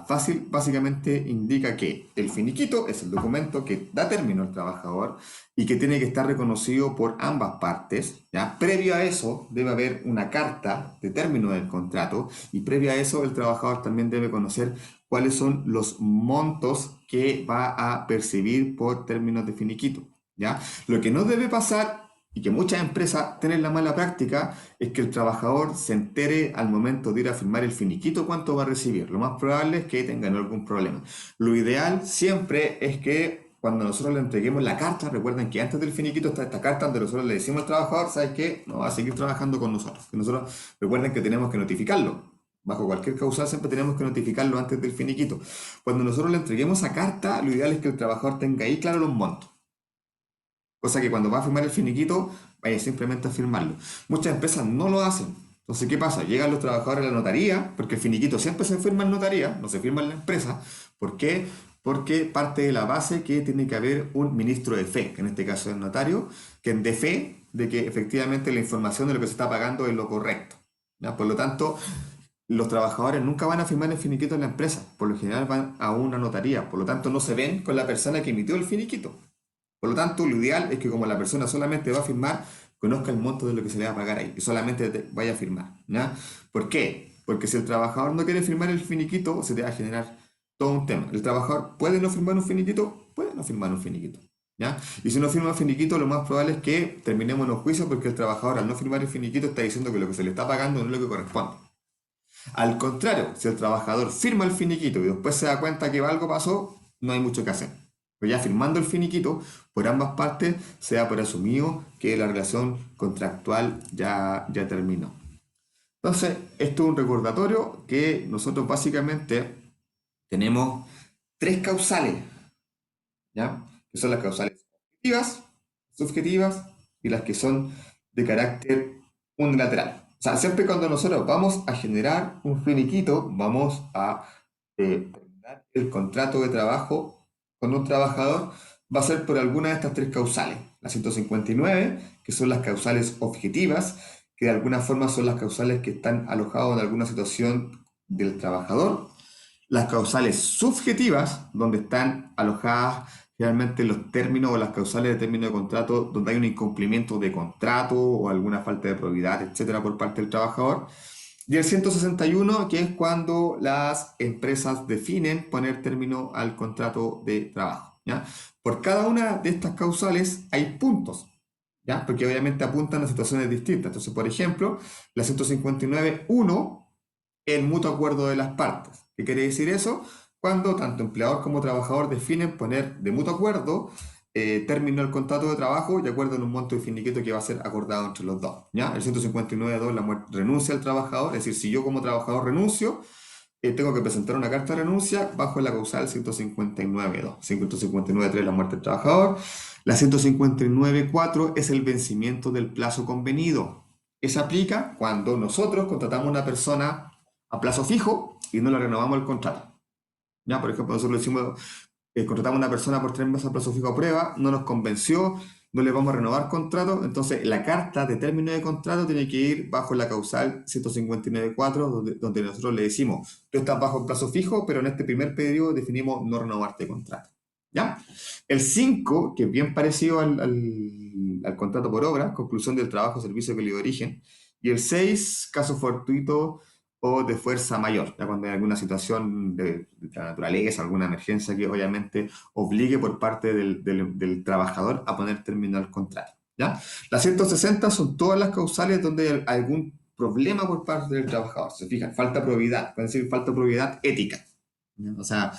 S1: fácil, básicamente indica que el finiquito es el documento que da término al trabajador y que tiene que estar reconocido por ambas partes, ¿ya? Previo a eso debe haber una carta de término del contrato y previo a eso el trabajador también debe conocer cuáles son los montos que va a percibir por términos de finiquito, ¿ya? Lo que no debe pasar y que muchas empresas tienen la mala práctica es que el trabajador se entere al momento de ir a firmar el finiquito cuánto va a recibir. Lo más probable es que tengan algún problema. Lo ideal siempre es que cuando nosotros le entreguemos la carta, recuerden que antes del finiquito está esta carta donde nosotros le decimos al trabajador, ¿sabes qué? No va a seguir trabajando con nosotros. Que nosotros recuerden que tenemos que notificarlo. Bajo cualquier causal siempre tenemos que notificarlo antes del finiquito. Cuando nosotros le entreguemos esa carta, lo ideal es que el trabajador tenga ahí claro los montos. Cosa que cuando va a firmar el finiquito, vaya simplemente a firmarlo. Muchas empresas no lo hacen. Entonces, ¿qué pasa? Llegan los trabajadores a la notaría, porque el finiquito siempre se firma en notaría, no se firma en la empresa. ¿Por qué? Porque parte de la base que tiene que haber un ministro de fe, que en este caso es el notario, que dé fe de que efectivamente la información de lo que se está pagando es lo correcto, ¿ya? Por lo tanto, los trabajadores nunca van a firmar el finiquito en la empresa, por lo general van a una notaría, por lo tanto no se ven con la persona que emitió el finiquito. Por lo tanto, lo ideal es que como la persona solamente va a firmar, conozca el monto de lo que se le va a pagar ahí y solamente vaya a firmar, ¿ya? ¿Por qué? Porque si el trabajador no quiere firmar el finiquito, se te va a generar todo un tema. El trabajador puede no firmar un finiquito, puede no firmar un finiquito, ¿ya? Y si no firma un finiquito, lo más probable es que terminemos los juicios porque el trabajador al no firmar el finiquito está diciendo que lo que se le está pagando no es lo que corresponde. Al contrario, si el trabajador firma el finiquito y después se da cuenta que algo pasó, no hay mucho que hacer. Pero ya firmando el finiquito, por ambas partes, se da por asumido que la relación contractual ya terminó. Entonces, esto es un recordatorio que nosotros básicamente tenemos tres causales, ¿ya? Que son las causales objetivas, subjetivas y las que son de carácter unilateral. O sea, siempre cuando nosotros vamos a generar un finiquito, vamos a terminar el contrato de trabajo con un trabajador, va a ser por alguna de estas tres causales. Las 159, que son las causales objetivas, que de alguna forma son las causales que están alojadas en alguna situación del trabajador. Las causales subjetivas, donde están alojadas realmente los términos o las causales de término de contrato, donde hay un incumplimiento de contrato o alguna falta de probidad, etcétera, por parte del trabajador. Y el 161, que es cuando las empresas definen poner término al contrato de trabajo, ¿ya? Por cada una de estas causales hay puntos, ¿ya? Porque obviamente apuntan a situaciones distintas. Entonces, por ejemplo, la 159.1, el mutuo acuerdo de las partes. ¿Qué quiere decir eso? Cuando tanto empleador como trabajador definen poner de mutuo acuerdo término el contrato de trabajo de acuerdo en un monto de finiquito que va a ser acordado entre los dos, ¿ya? El 159.2, renuncia al trabajador, es decir, si yo como trabajador renuncio, tengo que presentar una carta de renuncia bajo la causal 159.2. 159.3, la muerte del trabajador. La 159.4 es el vencimiento del plazo convenido. Esa aplica cuando nosotros contratamos a una persona a plazo fijo y no le renovamos el contrato. ¿Ya? Por ejemplo, nosotros le decimos, contratamos a una persona por 3 meses a plazo fijo a prueba, no nos convenció no le vamos a renovar contrato, entonces la carta de término de contrato tiene que ir bajo la causal 159.4, donde nosotros le decimos, tú estás bajo el plazo fijo, pero en este primer periodo definimos no renovarte contrato. ¿Ya? El 5, que es bien parecido al contrato por obra, conclusión del trabajo o servicio que le dio origen. Y el 6, caso fortuito o de fuerza mayor, ya cuando hay alguna situación de la naturaleza, alguna emergencia que obviamente obligue por parte del trabajador a poner término al contrato. ¿Ya? Las 160 son todas las causales donde hay algún problema por parte del trabajador. Se fijan, falta probidad, puede decir falta probidad ética. ¿Ya? O sea,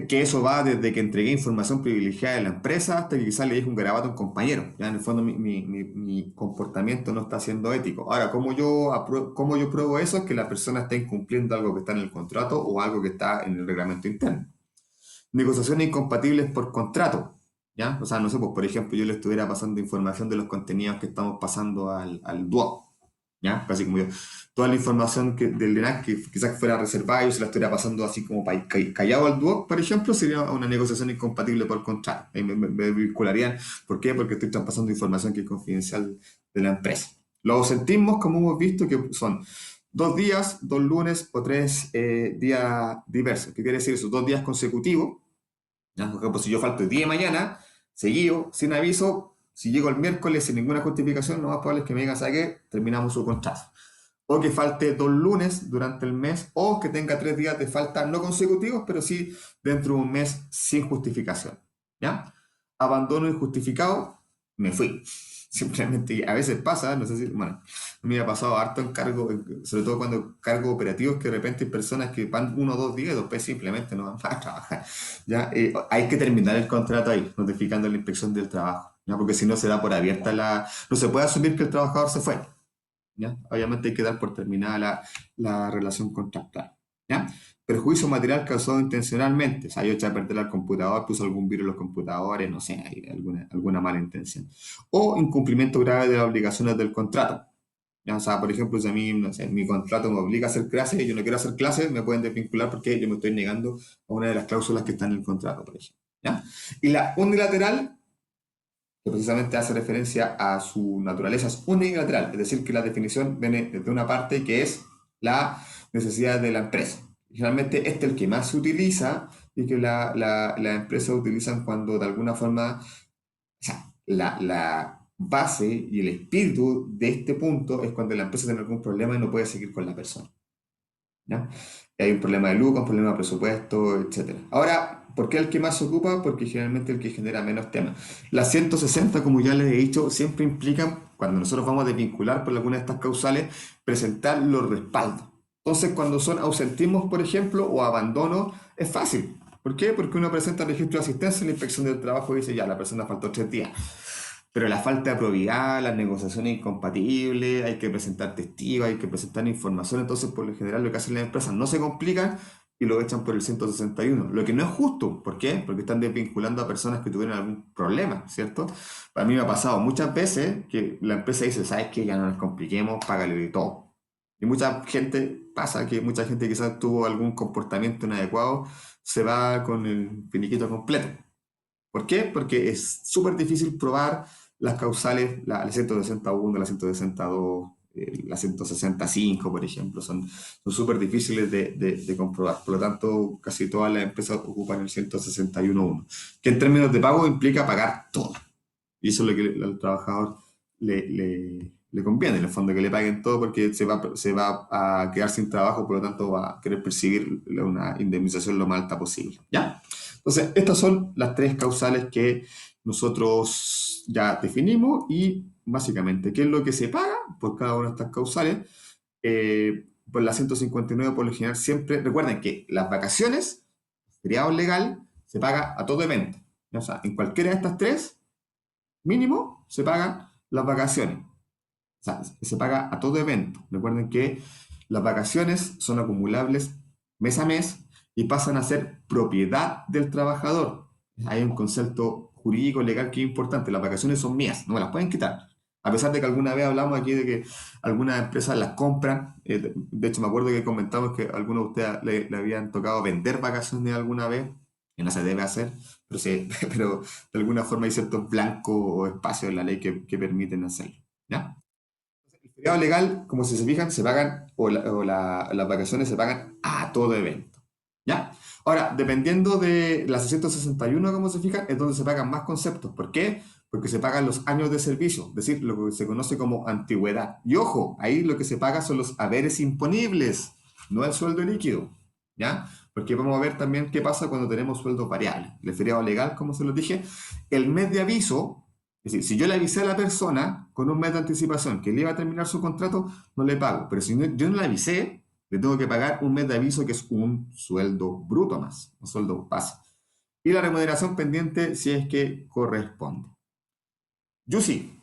S1: que eso va desde que entregué información privilegiada de la empresa hasta que quizás le dije un garabato a un compañero. Ya en el fondo mi comportamiento no está siendo ético. Ahora, cómo yo pruebo eso? Es que la persona está incumpliendo algo que está en el contrato o algo que está en el reglamento interno. Negociaciones incompatibles por contrato. ¿Ya? O sea, no sé, pues por ejemplo, yo le estuviera pasando información de los contenidos que estamos pasando al DUO. ¿Ya? Casi como yo. Toda la información del DNAC que quizás fuera reservada, yo se la estuviera pasando así como callado al DUO, por ejemplo, sería una negociación incompatible por contrato. Ahí me vincularían. ¿Por qué? Porque estoy traspasando información que es confidencial de la empresa. Los ausentismos, como hemos visto, que son 2 días, 2 lunes o 3 días diversos. ¿Qué quiere decir eso? 2 días consecutivos. ¿Ya? Por ejemplo, si yo falto el día de mañana, seguido, sin aviso, si llego el miércoles sin ninguna justificación, lo más probable es que me digan, ¿sabe qué? Terminamos su contrato. O que falte 2 lunes durante el mes, o que tenga 3 días de falta no consecutivos, pero sí dentro de un mes sin justificación. ¿Ya? Abandono injustificado, me fui. Simplemente, a veces pasa, no sé si, bueno, a mí me ha pasado harto en cargo, sobre todo cuando cargos operativos, que de repente hay personas que van 1 o 2 días y después simplemente no van a trabajar. ¿Ya? Hay que terminar el contrato ahí, notificando a la inspección del trabajo, ¿ya? Porque si no se da por abierta no se puede asumir que el trabajador se fue. ¿Ya? Obviamente hay que dar por terminada la relación contractual. ¿Ya? Perjuicio material causado intencionalmente. O sea, yo eché a perder al computador, puso algún virus en los computadores, no sé, hay alguna mala intención. O incumplimiento grave de las obligaciones del contrato. ¿Ya? O sea, por ejemplo, si a mí, no sé, mi contrato me obliga a hacer clases y yo no quiero hacer clases, me pueden desvincular porque yo me estoy negando a una de las cláusulas que están en el contrato, por ejemplo. ¿Ya? Y la unilateral, que precisamente hace referencia a su naturaleza, es unilateral, es decir, que la definición viene desde una parte que es la necesidad de la empresa. Generalmente este es el que más se utiliza y que la empresa utilizan cuando de alguna forma, o sea, la base y el espíritu de este punto es cuando la empresa tiene algún problema y no puede seguir con la persona. ¿Ya? Y hay un problema de lucro, un problema de presupuesto, etcétera. Ahora, ¿por qué el que más se ocupa? Porque generalmente el que genera menos temas. Las 160, como ya les he dicho, siempre implican, cuando nosotros vamos a desvincular por alguna de estas causales, presentar los respaldos. Entonces, cuando son ausentismos, por ejemplo, o abandono, es fácil. ¿Por qué? Porque uno presenta el registro de asistencia y la inspección del trabajo dice, ya, la persona faltó 3 días. Pero la falta de probidad, las negociaciones incompatibles, hay que presentar testigos, hay que presentar información. Entonces, por lo general, lo que hacen las empresas no se complican y lo echan por el 161. Lo que no es justo. ¿Por qué? Porque están desvinculando a personas que tuvieron algún problema, ¿cierto? A mí me ha pasado muchas veces que la empresa dice, ¿sabes qué? Ya no nos compliquemos, págale de todo. Y mucha gente, pasa que mucha gente quizás tuvo algún comportamiento inadecuado, se va con el finiquito completo. ¿Por qué? Porque es súper difícil probar las causales, la 161, la 162, la 165, por ejemplo, son súper difíciles de comprobar. Por lo tanto, casi todas las empresas ocupan el 161.1, que en términos de pago implica pagar todo. Y eso es lo que al trabajador le conviene, en el fondo, que le paguen todo porque se va a quedar sin trabajo, por lo tanto va a querer percibir una indemnización lo más alta posible. ¿Ya? Entonces, estas son las 3 causales que nosotros ya definimos y básicamente, ¿qué es lo que se paga por cada una de estas causales? Por la 159 por lo general siempre, recuerden que las vacaciones, feriado legal, se paga a todo evento. O sea, en cualquiera de estas 3, mínimo, se pagan las vacaciones. O sea, se paga a todo evento. Recuerden que las vacaciones son acumulables mes a mes y pasan a ser propiedad del trabajador. Hay un concepto jurídico legal que es importante. Las vacaciones son mías, no me las pueden quitar. A pesar de que alguna vez hablamos aquí de que algunas empresas las compran. De hecho, me acuerdo que comentamos que a algunos de ustedes le habían tocado vender vacaciones alguna vez. que no se debe hacer, pero, pero de alguna forma hay ciertos blancos o espacios en la ley que permiten hacerlo. ¿Ya? El feriado legal, como si se fijan, se pagan, las vacaciones se pagan a todo evento. ¿Ya? Ahora, dependiendo de la 661, como se fijan, es donde se pagan más conceptos. ¿Por qué? Porque se pagan los años de servicio, es decir, lo que se conoce como antigüedad. Y ojo, ahí lo que se paga son los haberes imponibles, no el sueldo líquido. ¿Ya? Porque vamos a ver también qué pasa cuando tenemos sueldo variable. El feriado legal, como se lo dije, el mes de aviso, es decir, si yo le avisé a la persona con un mes de anticipación que le iba a terminar su contrato, no le pago. Pero si yo no le avisé, le tengo que pagar un mes de aviso que es un sueldo bruto más, un sueldo base. Y la remuneración pendiente si es que corresponde. Yusi,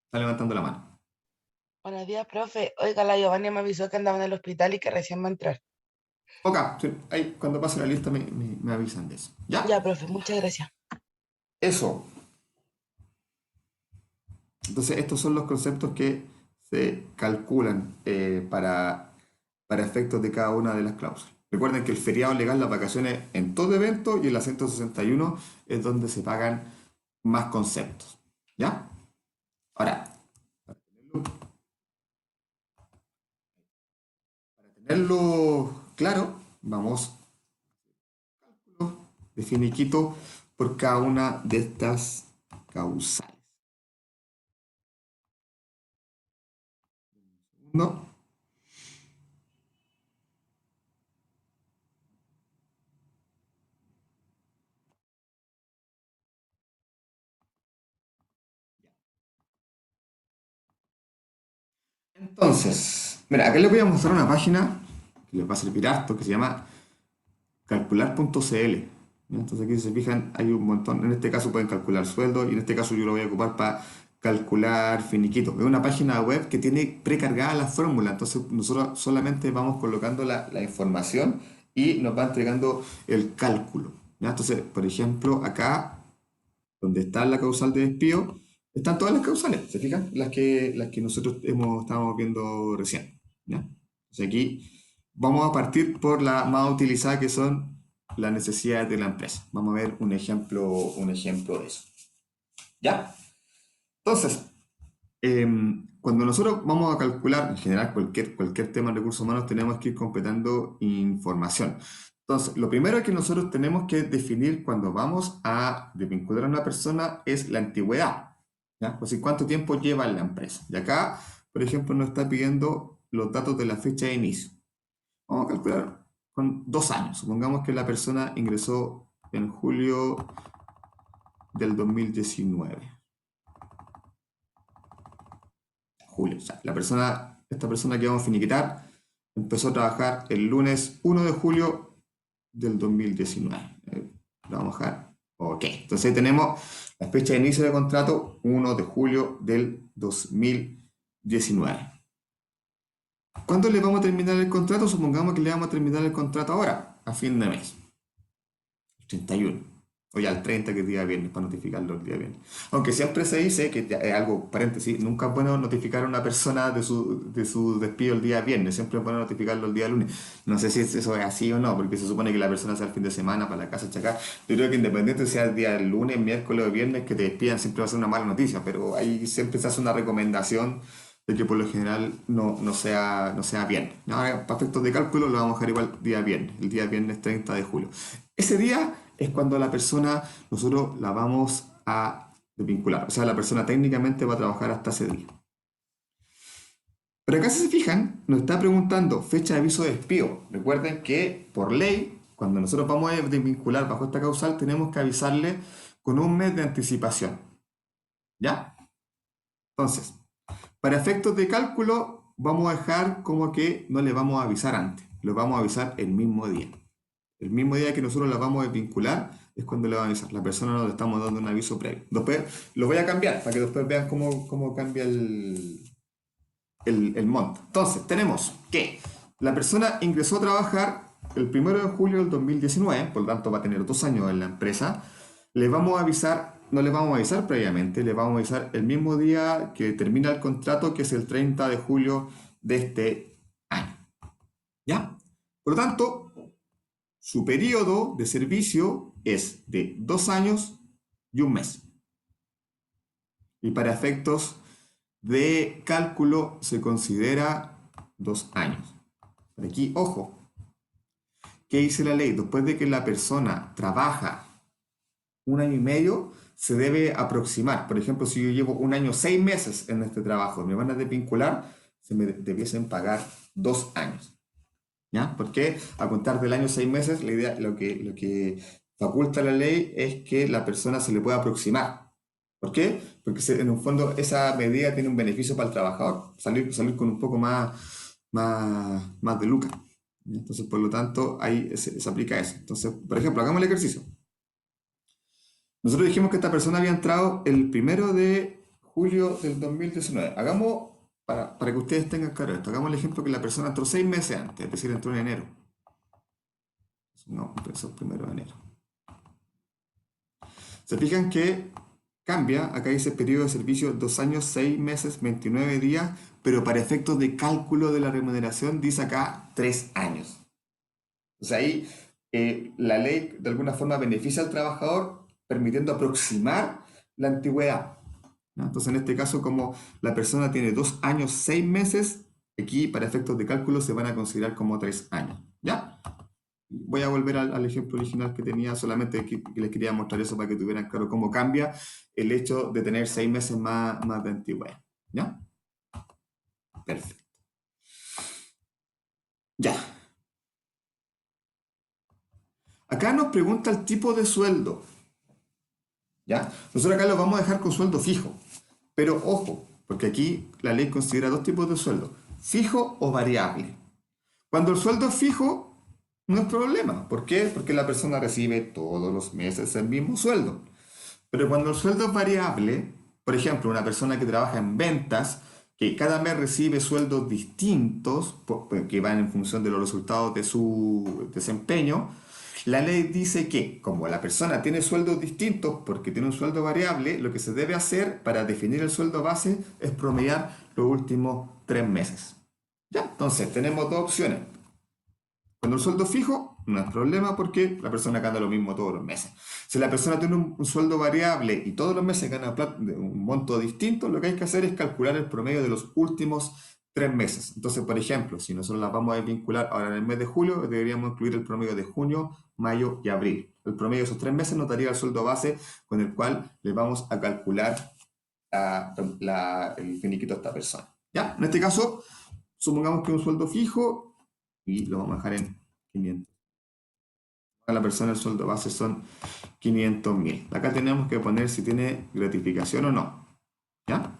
S1: está levantando la mano.
S3: Buenos días, profe. Oiga, la Giovanni me avisó que andaba en el hospital y que recién va a entrar.
S1: Ok, sí, ahí cuando pase la lista me avisan de eso. ¿Ya?
S3: Ya, profe, muchas gracias.
S1: Eso. Entonces, estos son los conceptos que se calculan para efectos de cada una de las cláusulas. Recuerden que el feriado legal, las vacaciones en todo evento y el 161 es donde se pagan más conceptos. ¿Ya? Ahora, para tenerlo claro, vamos de finiquito por cada una de estas causales. ¿No? Entonces, mira, acá les voy a mostrar una página que les va a servir harto, que se llama calcular.cl. Entonces aquí si se fijan, hay un montón, en este caso pueden calcular sueldo y en este caso yo lo voy a ocupar para calcular finiquito. Es una página web que tiene precargada la fórmula, entonces nosotros solamente vamos colocando la información y nos va entregando el cálculo. ¿Ya? Entonces, por ejemplo, acá donde está la causal de despido, están todas las causales, ¿se fijan? Las que nosotros estábamos viendo recién. ¿Ya? Entonces aquí vamos a partir por la más utilizada, que son las necesidades de la empresa. Vamos a ver un ejemplo de eso. ¿Ya? Entonces, cuando nosotros vamos a calcular, en general, cualquier tema de recursos humanos, tenemos que ir completando información. Entonces, lo primero que nosotros tenemos que definir cuando vamos a desvincular a una persona es la antigüedad. ¿Ya? Pues, ¿cuánto tiempo lleva en la empresa? Y acá, por ejemplo, nos está pidiendo los datos de la fecha de inicio. Vamos a calcular con 2 años. Supongamos que la persona ingresó en julio del 2019. Julio. O sea, esta persona que vamos a finiquitar empezó a trabajar el lunes 1 de julio del 2019. Lo vamos a dejar. Ok. Entonces ahí tenemos la fecha de inicio de contrato 1 de julio del 2019. ¿Cuándo le vamos a terminar el contrato? Supongamos que le vamos a terminar el contrato ahora, a fin de mes. 31. O ya el 30, que es día viernes, para notificarlo el día viernes. Aunque siempre se dice, que es algo, paréntesis, nunca es bueno notificar a una persona de su despido el día viernes, siempre es bueno notificarlo el día lunes. No sé si eso es así o no, porque se supone que la persona sea el fin de semana para la casa chacar. Yo creo que independiente sea el día lunes, miércoles o viernes, que te despidan siempre va a ser una mala noticia, pero ahí siempre se hace una recomendación de que por lo general no sea viernes. Ahora, para efectos de cálculo, lo vamos a dejar igual día viernes, el día viernes 30 de julio. Ese día es cuando la persona, nosotros la vamos a desvincular. O sea, la persona técnicamente va a trabajar hasta ese día. Pero acá, si se fijan, nos está preguntando fecha de aviso de despido. Recuerden que por ley, cuando nosotros vamos a desvincular bajo esta causal, tenemos que avisarle con un mes de anticipación. ¿Ya? Entonces, para efectos de cálculo, vamos a dejar como que no le vamos a avisar antes. Lo vamos a avisar el mismo día. El mismo día que nosotros la vamos a desvincular es cuando le vamos a avisar. La persona no le estamos dando un aviso previo. Después lo voy a cambiar para que después vean cómo cambia el monto. Entonces, tenemos que la persona ingresó a trabajar el 1 de julio del 2019, por lo tanto va a tener 2 años en la empresa. Le vamos a avisar, no le vamos a avisar previamente, le vamos a avisar el mismo día que termina el contrato, que es el 30 de julio de este año. ¿Ya? Por lo tanto, su periodo de servicio es de 2 años y 1 mes. Y para efectos de cálculo se considera 2 años. Por aquí, ojo, ¿qué dice la ley? Después de que la persona trabaja 1 año y medio, se debe aproximar. Por ejemplo, si yo llevo 1 año, 6 meses en este trabajo, me van a desvincular, se me debiesen pagar 2 años. ¿Ya? Porque a contar del año 6 meses, la idea, lo que faculta la ley es que la persona se le pueda aproximar. ¿Por qué? Porque en un fondo esa medida tiene un beneficio para el trabajador, salir con un poco más de lucas. Entonces, por lo tanto, ahí se aplica eso. Entonces, por ejemplo, hagamos el ejercicio. Nosotros dijimos que esta persona había entrado el 1 de julio del 2019. Hagamos, para que ustedes tengan claro esto, hagamos el ejemplo que la persona entró 6 meses antes, es decir, entró en enero. No, empezó el 1 de enero. Se fijan que cambia, acá dice periodo de servicio 2 años, 6 meses, 29 días, pero para efectos de cálculo de la remuneración dice acá 3 años. O sea, ahí la ley de alguna forma beneficia al trabajador permitiendo aproximar la antigüedad, ¿no? Entonces, en este caso, como la persona tiene 2 años, 6 meses, aquí para efectos de cálculo se van a considerar como 3 años. ¿Ya? Voy a volver al ejemplo original que tenía, solamente que les quería mostrar eso para que tuvieran claro cómo cambia el hecho de tener 6 meses más de antigüedad. ¿Ya? Perfecto. Ya. Acá nos pregunta el tipo de sueldo. ¿Ya? Nosotros acá lo vamos a dejar con sueldo fijo. Pero ojo, porque aquí la ley considera 2 tipos de sueldo, fijo o variable. Cuando el sueldo es fijo, no es problema. ¿Por qué? Porque la persona recibe todos los meses el mismo sueldo. Pero cuando el sueldo es variable, por ejemplo, una persona que trabaja en ventas, que cada mes recibe sueldos distintos, que van en función de los resultados de su desempeño, la ley dice que como la persona tiene sueldos distintos porque tiene un sueldo variable, lo que se debe hacer para definir el sueldo base es promediar los últimos 3 meses. ¿Ya? Entonces, tenemos 2 opciones. Cuando el sueldo es fijo, no es problema porque la persona gana lo mismo todos los meses. Si la persona tiene un sueldo variable y todos los meses gana un monto distinto, lo que hay que hacer es calcular el promedio de los últimos 3 meses. Entonces, por ejemplo, si nosotros las vamos a vincular ahora en el mes de julio, deberíamos incluir el promedio de junio, mayo y abril. El promedio de esos 3 meses nos daría el sueldo base con el cual le vamos a calcular el finiquito a esta persona. ¿Ya? En este caso, supongamos que es un sueldo fijo y lo vamos a dejar en 500. A la persona el sueldo base son 500.000. Acá tenemos que poner si tiene gratificación o no. ¿Ya?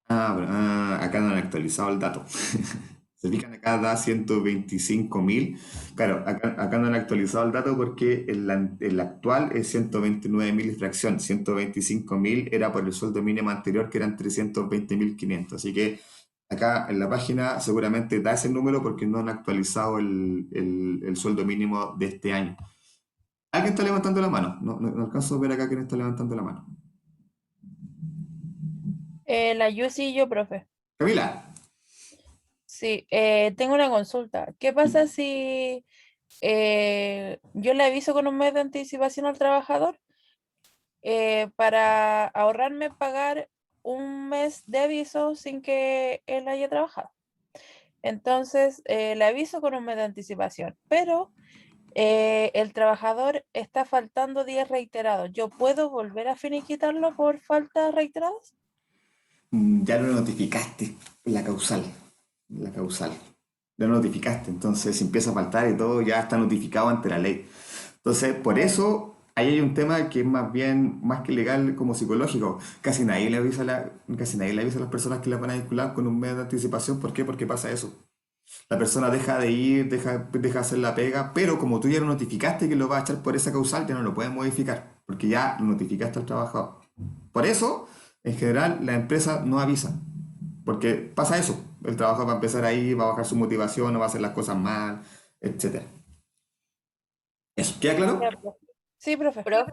S1: Acá no han actualizado el dato. Se fijan, acá da 125.000. Claro, acá no han actualizado el dato porque el actual es 129.000 y fracción. 125.000 era por el sueldo mínimo anterior, que eran 320.500. Así que acá en la página seguramente da ese número porque no han actualizado el sueldo mínimo de este año. ¿Alguien está levantando la mano? No alcanzo a ver acá quién está levantando la mano.
S2: La Yusi y yo, profe.
S1: Camila.
S2: Sí, tengo una consulta. ¿Qué pasa si yo le aviso con un mes de anticipación al trabajador para ahorrarme pagar un mes de aviso sin que él haya trabajado? Entonces, le aviso con un mes de anticipación, pero el trabajador está faltando días reiterados. ¿Yo puedo volver a finiquitarlo por faltas reiteradas?
S1: Ya lo notificaste, la causal. La causal. Ya lo notificaste, entonces si empieza a faltar y todo, ya está notificado ante la ley. Entonces, por eso, ahí hay un tema que es más bien, más que legal, como psicológico. Casi nadie le avisa a las personas que las van a vincular con un mes de anticipación. ¿Por qué? Porque pasa eso. La persona deja de ir, deja de hacer la pega, pero como tú ya lo notificaste que lo vas a echar por esa causal, ya no lo puedes modificar, porque ya lo notificaste al trabajador. Por eso, en general, la empresa no avisa, porque pasa eso. El trabajador va a empezar ahí, va a bajar su motivación, no va a hacer las cosas mal, etcétera. ¿Eso queda claro?
S2: Ya, profe. Sí, profe.
S4: Profe,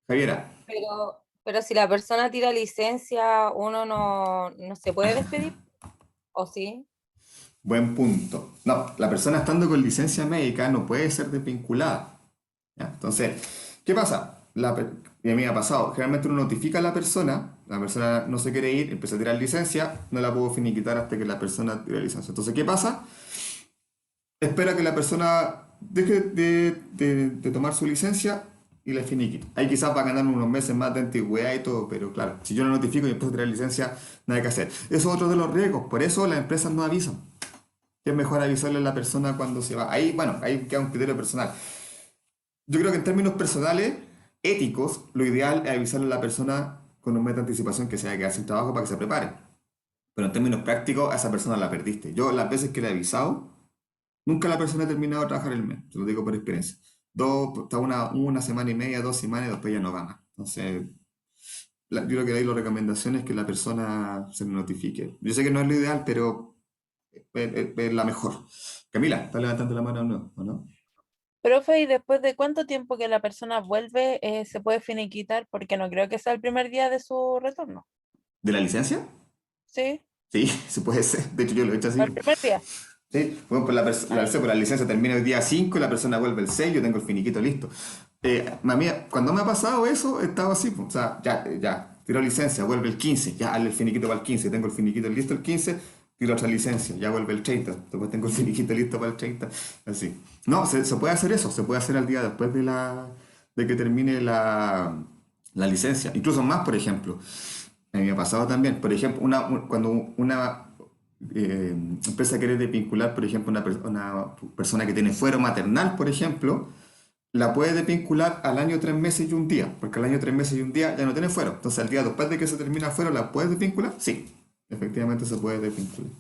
S1: Javiera.
S4: pero si la persona tira licencia, uno no se puede despedir, ¿o sí?
S1: Buen punto. No, la persona estando con licencia médica no puede ser desvinculada. ¿Ya? Entonces, ¿qué pasa? Y a mí me ha pasado, generalmente uno notifica a la persona no se quiere ir, empieza a tirar licencia, no la puedo finiquitar hasta que la persona tire licencia. Entonces, ¿qué pasa? Espera que la persona deje de tomar su licencia y la finiquita. Ahí quizás va a ganar unos meses más de antigüedad y todo, pero claro, si yo lo notifico y empiezo a tirar licencia, nada que hacer. Eso es otro de los riesgos, por eso las empresas no avisan. Que es mejor avisarle a la persona cuando se va. Ahí, bueno, ahí queda un criterio personal. Yo creo que en términos personales, éticos, lo ideal es avisarle a la persona con un mes de anticipación que se va a quedar sin trabajo para que se prepare. Pero en términos prácticos, a esa persona la perdiste. Yo, las veces que le he avisado, nunca la persona ha terminado de trabajar el mes. Te lo digo por experiencia. Está una semana y media, 2 semanas y después ya no va más. Entonces, yo creo que ahí la recomendación es que la persona se le notifique. Yo sé que no es lo ideal, pero es la mejor. Camila, ¿está levantando la mano o no?
S2: Profe, ¿y después de cuánto tiempo que la persona vuelve, se puede finiquitar? Porque no creo que sea el primer día de su retorno.
S1: ¿De la licencia?
S2: ¿Sí?
S1: Sí, se puede ser. De hecho, yo lo he hecho así.
S2: ¿El primer día?
S1: Sí, bueno, pues la licencia termina el día 5 y la persona vuelve el 6, yo tengo el finiquito listo. Cuando me ha pasado eso, estaba así, pues, o sea, ya, tiro licencia, vuelve el 15, ya, hazle el finiquito para el 15, tengo el finiquito listo el 15, tiro otra licencia, ya vuelve el 30, después tengo el finiquito listo para el 30, así. No, se puede hacer eso, se puede hacer al día después de que termine la licencia. Incluso más, por ejemplo, a mí me ha pasado también, por ejemplo, cuando una empresa quiere desvincular, por ejemplo, una persona que tiene fuero maternal, por ejemplo, la puede desvincular al año 3 meses y un día, porque al año 3 meses y un día ya no tiene fuero. Entonces, al día después de que se termina el fuero, ¿la puedes desvincular? Sí, efectivamente se puede desvincular.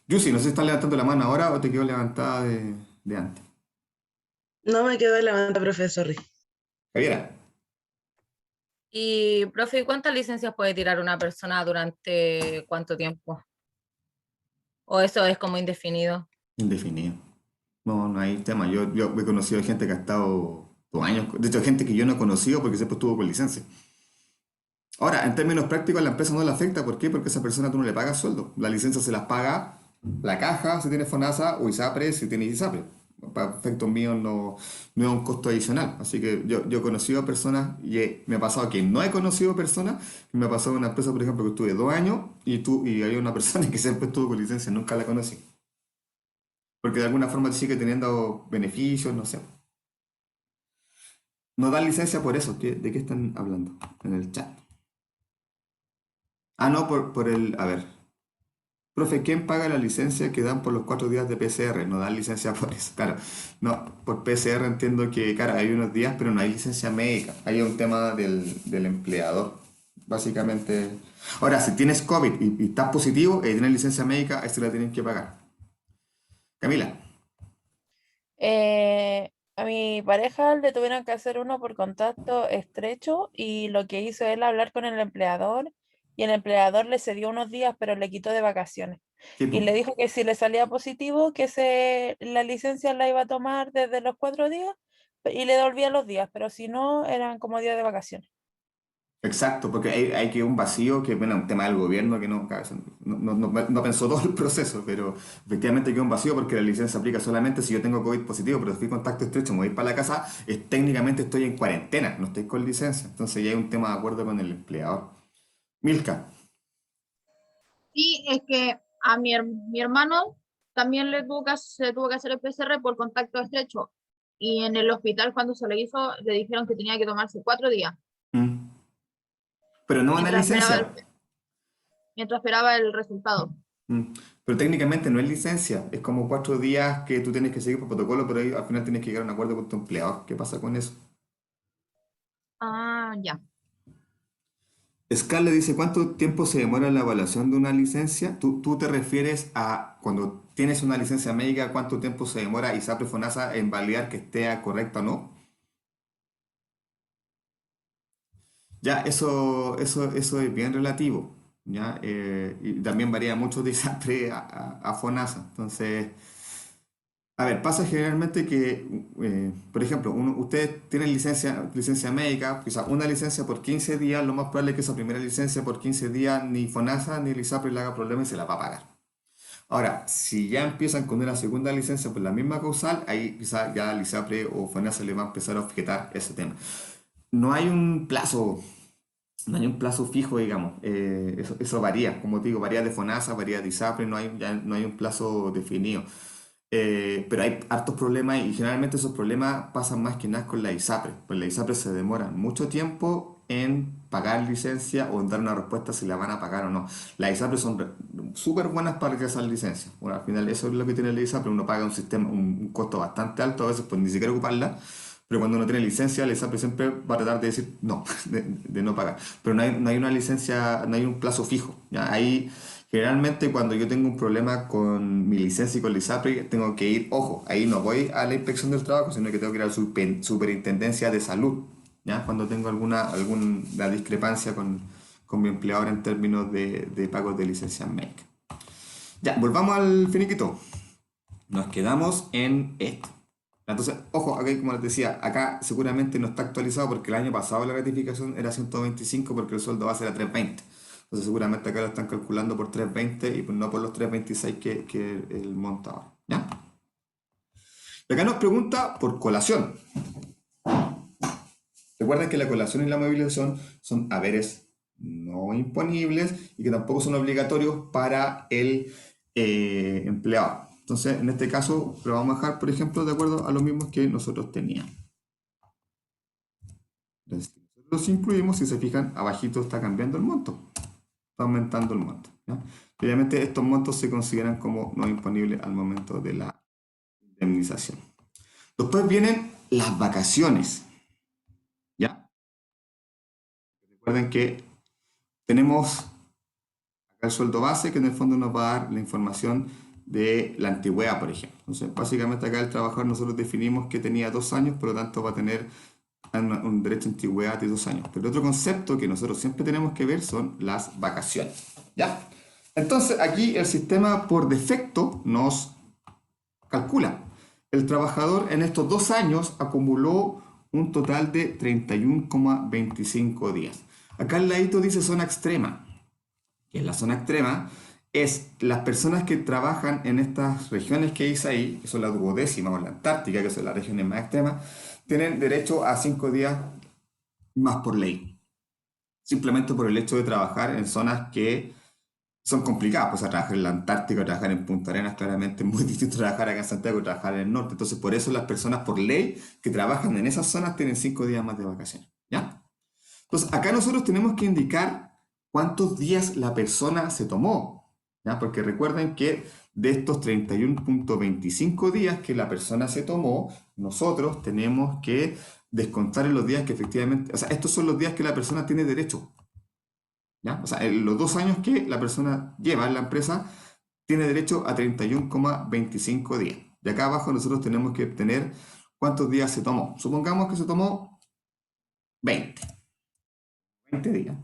S1: Yusi, no sé si estás levantando la mano ahora o te quedó levantada de antes.
S3: No me quedó levanta, profe, sorry.
S1: Javiera,
S4: Y, profe, ¿y cuántas licencias puede tirar una persona durante cuánto tiempo? ¿O eso es como indefinido?
S1: indefinido. No hay tema. Yo he conocido gente que ha estado 2 años, de hecho, gente que yo no he conocido porque siempre estuvo con licencia. Ahora, en términos prácticos, a la empresa no le afecta. ¿Por qué? Porque a esa persona tú no le pagas sueldo. La licencia se las paga la caja si tiene FONASA o ISAPRE si tiene ISAPRE. Para efectos míos no es un costo adicional. Así que yo he conocido personas y me ha pasado que no he conocido personas. Me ha pasado en una empresa, por ejemplo, que estuve 2 años y hay una persona que siempre estuvo con licencia, nunca la conocí. Porque de alguna forma sigue teniendo beneficios, no sé. No dan licencia por eso. ¿De qué están hablando en el chat? Ah, no, por el... A ver. Profe, ¿quién paga la licencia que dan por los 4 días de PCR? No dan licencia por eso. Claro, no, por PCR entiendo que, claro, hay unos días, pero no hay licencia médica. Hay un tema del empleador, básicamente. Ahora, si tienes COVID y estás positivo y tienes licencia médica, ahí se la tienen que pagar. Camila,
S2: A mi pareja le tuvieron que hacer uno por contacto estrecho y lo que hizo él hablar con el empleador y el empleador le cedió unos días, pero le quitó de vacaciones.
S1: ¿qué
S2: Y
S1: po?
S2: le dijo que si le salía positivo, que la licencia la iba a tomar desde los 4 días y le devolvía los días, pero si no, eran como días de vacaciones.
S1: Exacto, porque hay que un vacío que, bueno, un tema del gobierno que no pensó todo el proceso, pero efectivamente queda un vacío porque la licencia aplica solamente si yo tengo COVID positivo, pero si fui contacto estrecho, me voy para la casa, técnicamente estoy en cuarentena, no estoy con licencia. Entonces ya hay un tema de acuerdo con el empleador. Milka,
S5: Sí, es que a mi hermano también se tuvo que hacer el PCR por contacto estrecho. Y en el hospital, cuando se le hizo, le dijeron que tenía que tomarse 4 días
S1: mm, pero no una
S5: mientras esperaba
S1: licencia.
S5: mientras esperaba el resultado.
S1: Mm, pero técnicamente no es licencia, es como 4 días que tú tienes que seguir por protocolo, pero ahí al final tienes que llegar a un acuerdo con tu empleador. ¿Qué pasa con eso?
S5: Ah, ya.
S1: Scar le dice, ¿cuánto tiempo se demora la evaluación de una licencia? ¿Tú te refieres a cuando tienes una licencia médica, cuánto tiempo se demora ISAPRE FONASA en validar que esté correcta o no? Ya, eso es bien relativo, ¿ya? Y también varía mucho de ISAPRE a FONASA. Entonces, a ver, pasa generalmente que, por ejemplo, ustedes tienen licencia médica, quizá una licencia por 15 días, lo más probable es que esa primera licencia por 15 días ni FONASA ni el ISAPRE le haga problema y se la va a pagar. Ahora, si ya empiezan con una segunda licencia por la misma causal, ahí quizás ya al ISAPRE o FONASA le va a empezar a objetar ese tema. No hay un plazo, no hay un plazo fijo, digamos. Eso varía, como te digo, varía de FONASA, varía de ISAPRE, no hay un plazo definido. Pero hay hartos problemas y generalmente esos problemas pasan más que nada con la ISAPRE. Pues la ISAPRE se demora mucho tiempo en pagar licencia o en dar una respuesta si la van a pagar o no. Las ISAPRE son súper buenas para rechazar licencia. Bueno, al final eso es lo que tiene la ISAPRE. Uno paga un sistema, un costo bastante alto, a veces pues ni siquiera ocuparla. Pero cuando uno tiene licencia, la ISAPRE siempre va a tratar de decir no, de no pagar. Pero no hay una licencia, no hay un plazo fijo. ¿Ya? Ahí generalmente cuando yo tengo un problema con mi licencia y con la ISAPRE, tengo que ir, ojo, ahí no voy a la inspección del trabajo, sino que tengo que ir a la superintendencia de salud, ¿ya? Cuando tengo alguna discrepancia con mi empleador en términos de pagos de licencia médica. Ya, volvamos al finiquito. Nos quedamos en esto. Entonces, ojo, aquí como les decía, acá seguramente no está actualizado porque el año pasado la gratificación era 125 porque el sueldo base era 320. Entonces seguramente acá lo están calculando por 320 y no por los 326 que el monto ahora. ¿Ya? Y acá nos pregunta por colación. Recuerden que la colación y la movilización son haberes no imponibles y que tampoco son obligatorios para el empleado. Entonces, en este caso, lo vamos a dejar, por ejemplo, de acuerdo a los mismos que nosotros teníamos. Entonces, los incluimos, si se fijan, abajito está cambiando el monto. Está aumentando el monto. ¿Ya? Obviamente, estos montos se consideran como no imponibles al momento de la indemnización. Después vienen las vacaciones. ¿Ya? Recuerden que tenemos acá el sueldo base, que en el fondo nos va a dar la información de la antigüedad, por ejemplo. Entonces, básicamente acá el trabajador nosotros definimos que tenía 2 años, por lo tanto va a tener un derecho a antigüedad de 2 años. Pero otro concepto que nosotros siempre tenemos que ver son las vacaciones. ¿Ya? Entonces, aquí el sistema por defecto nos calcula. El trabajador en estos 2 años acumuló un total de 31,25 días. Acá el ladito dice zona extrema. Que es la zona extrema, es las personas que trabajan en estas regiones que dice ahí, que son la duodécima o la Antártica, que son las regiones más extremas, tienen derecho a 5 días más por ley. Simplemente por el hecho de trabajar en zonas que son complicadas, pues a trabajar en la Antártica o trabajar en Punta Arenas, claramente es muy distinto trabajar acá en Santiago que trabajar en el norte. Entonces, por eso las personas por ley que trabajan en esas zonas tienen 5 días más de vacaciones. ¿Ya? Entonces, acá nosotros tenemos que indicar cuántos días la persona se tomó, ¿ya? Porque recuerden que de estos 31,25 días que la persona se tomó, nosotros tenemos que descontar en los días que efectivamente, o sea, estos son los días que la persona tiene derecho, ¿ya? O sea, en los 2 años que la persona lleva en la empresa, tiene derecho a 31,25 días. De acá abajo nosotros tenemos que obtener cuántos días se tomó. Supongamos que se tomó 20 días.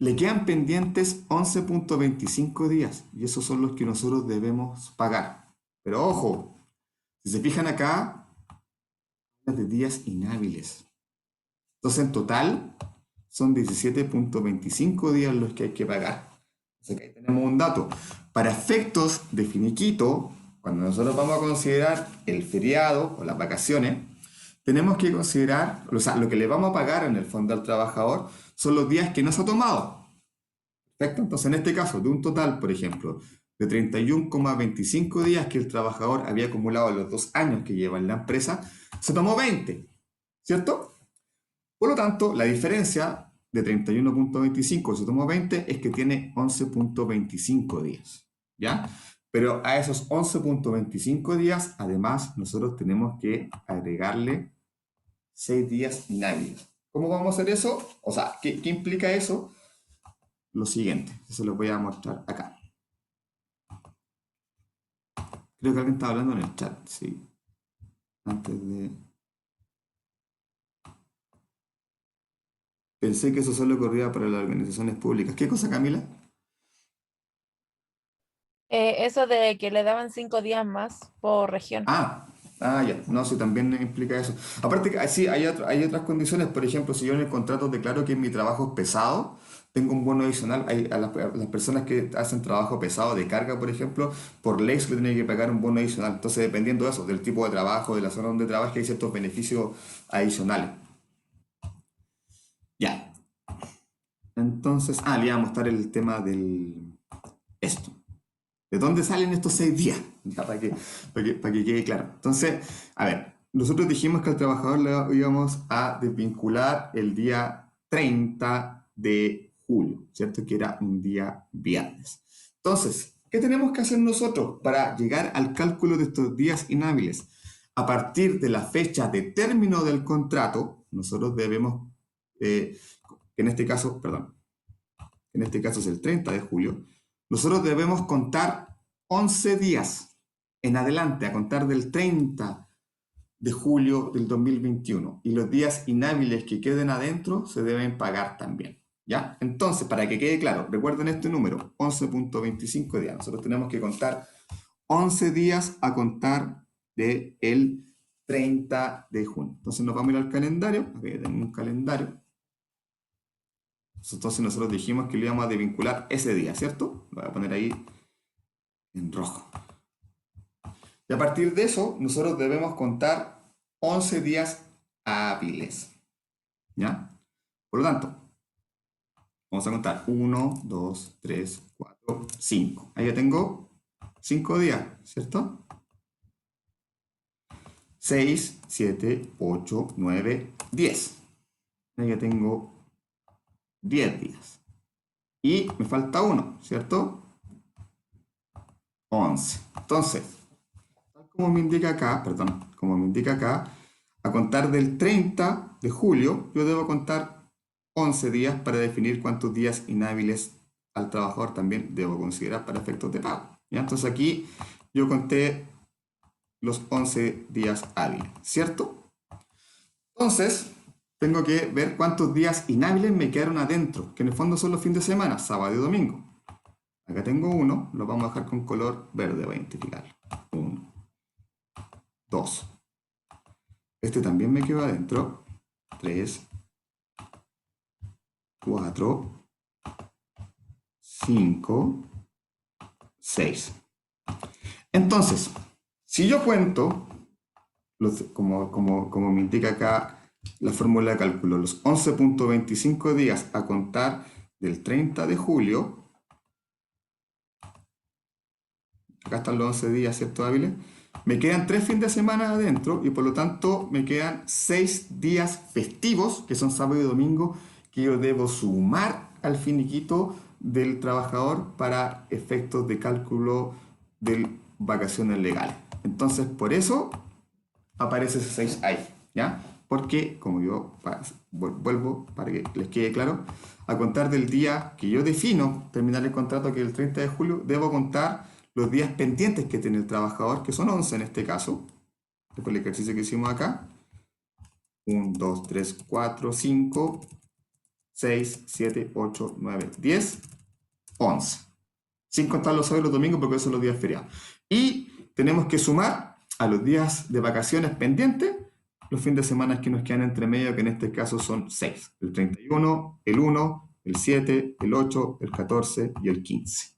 S1: Le quedan pendientes 11,25 días y esos son los que nosotros debemos pagar. Pero ojo, si se fijan acá, de días inhábiles. Entonces en total son 17,25 días los que hay que pagar. Así que ahí tenemos un dato. Para efectos de finiquito, cuando nosotros vamos a considerar el feriado o las vacaciones, tenemos que considerar, o sea, lo que le vamos a pagar en el fondo al trabajador son los días que no se ha tomado. ¿Perfecto? Entonces, en este caso, de un total, por ejemplo, de 31,25 días que el trabajador había acumulado en los 2 años que lleva en la empresa, se tomó 20, ¿cierto? Por lo tanto, la diferencia de 31,25 se tomó 20 es que tiene 11,25 días, ¿ya? Pero a esos 11,25 días, además, nosotros tenemos que agregarle 6 días inhábiles. ¿Cómo vamos a hacer eso? O sea, ¿qué implica eso? Lo siguiente, se lo voy a mostrar acá. Creo que alguien estaba hablando en el chat, sí. Antes de... Pensé que eso solo ocurría para las organizaciones públicas. ¿Qué cosa, Camila?
S2: Eso de que le daban 5 días más por región.
S1: Ah, Ah, ya, no, sí, también implica eso. Aparte, que sí, hay otras condiciones. Por ejemplo, si yo en el contrato declaro que mi trabajo es pesado, tengo un bono adicional. A las personas que hacen trabajo pesado de carga, por ejemplo, por ley se le tiene que pagar un bono adicional. Entonces, dependiendo de eso, del tipo de trabajo, de la zona donde trabaje, hay ciertos beneficios adicionales. Ya. Entonces, le iba a mostrar el tema del esto. ¿De dónde salen estos 6 días? Ya, para que quede claro. Entonces, a ver, nosotros dijimos que al trabajador le íbamos a desvincular el día 30 de julio, ¿cierto? Que era un día viernes. Entonces, ¿qué tenemos que hacer nosotros para llegar al cálculo de estos días inhábiles? A partir de la fecha de término del contrato, nosotros debemos, en este caso, perdón, en este caso es el 30 de julio, nosotros debemos contar 11 días en adelante, a contar del 30 de julio del 2021. Y los días inhábiles que queden adentro se deben pagar también. ¿Ya? Entonces, para que quede claro, recuerden este número, 11.25 días. Nosotros tenemos que contar 11 días a contar del 30 de junio. Entonces nos vamos a ir al calendario. A ver, tenemos un calendario. Entonces nosotros dijimos que lo íbamos a desvincular ese día, ¿cierto? Lo voy a poner ahí en rojo. Y a partir de eso, nosotros debemos contar 11 días hábiles. ¿Ya? Por lo tanto, vamos a contar 1, 2, 3, 4, 5. Ahí ya tengo 5 días, ¿cierto? 6, 7, 8, 9, 10. Ahí ya tengo 10 días. Y me falta uno, ¿cierto? 11. Entonces, como me indica acá, a contar del 30 de julio, yo debo contar 11 días para definir cuántos días inhábiles al trabajador también debo considerar para efectos de pago. ¿Ya? Entonces aquí yo conté los 11 días hábiles, ¿cierto? Entonces, tengo que ver cuántos días inhábiles me quedaron adentro, que en el fondo son los fines de semana, sábado y domingo. Acá tengo uno, lo vamos a dejar con color verde para identificarlo. 1, 2. Este también me quedó adentro. 3, 4, 5, 6. Entonces, si yo cuento, como me indica acá la fórmula de cálculo, los 11.25 días a contar del 30 de julio, acá están los 11 días, ¿cierto, hábiles? Me quedan 3 fines de semana adentro y por lo tanto me quedan 6 días festivos, que son sábado y domingo, que yo debo sumar al finiquito del trabajador para efectos de cálculo de vacaciones legales. Entonces, por eso aparece ese 6 ahí, ¿ya? Porque, como yo vuelvo para que les quede claro, a contar del día que yo defino terminar el contrato, que es el 30 de julio, debo contar los días pendientes que tiene el trabajador, que son 11 en este caso, después el ejercicio que hicimos acá, 1, 2, 3, 4, 5, 6, 7, 8, 9, 10, 11. Sin contar los sábados y los domingos, porque esos son los días feriados. Y tenemos que sumar a los días de vacaciones pendientes los fines de semana que nos quedan entre medio, que en este caso son 6. El 31, el 1, el 7, el 8, el 14 y el 15.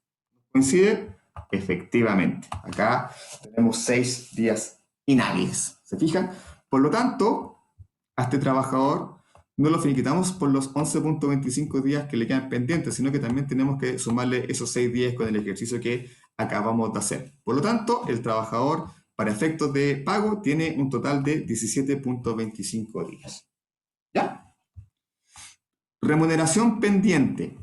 S1: ¿Coincide? Efectivamente. Acá tenemos 6 días inhábiles. ¿Se fijan? Por lo tanto, a este trabajador no lo finiquitamos por los 11.25 días que le quedan pendientes, sino que también tenemos que sumarle esos 6 días con el ejercicio que acabamos de hacer. Por lo tanto, el trabajador, para efectos de pago, tiene un total de 17.25 días. ¿Ya? Remuneración pendiente.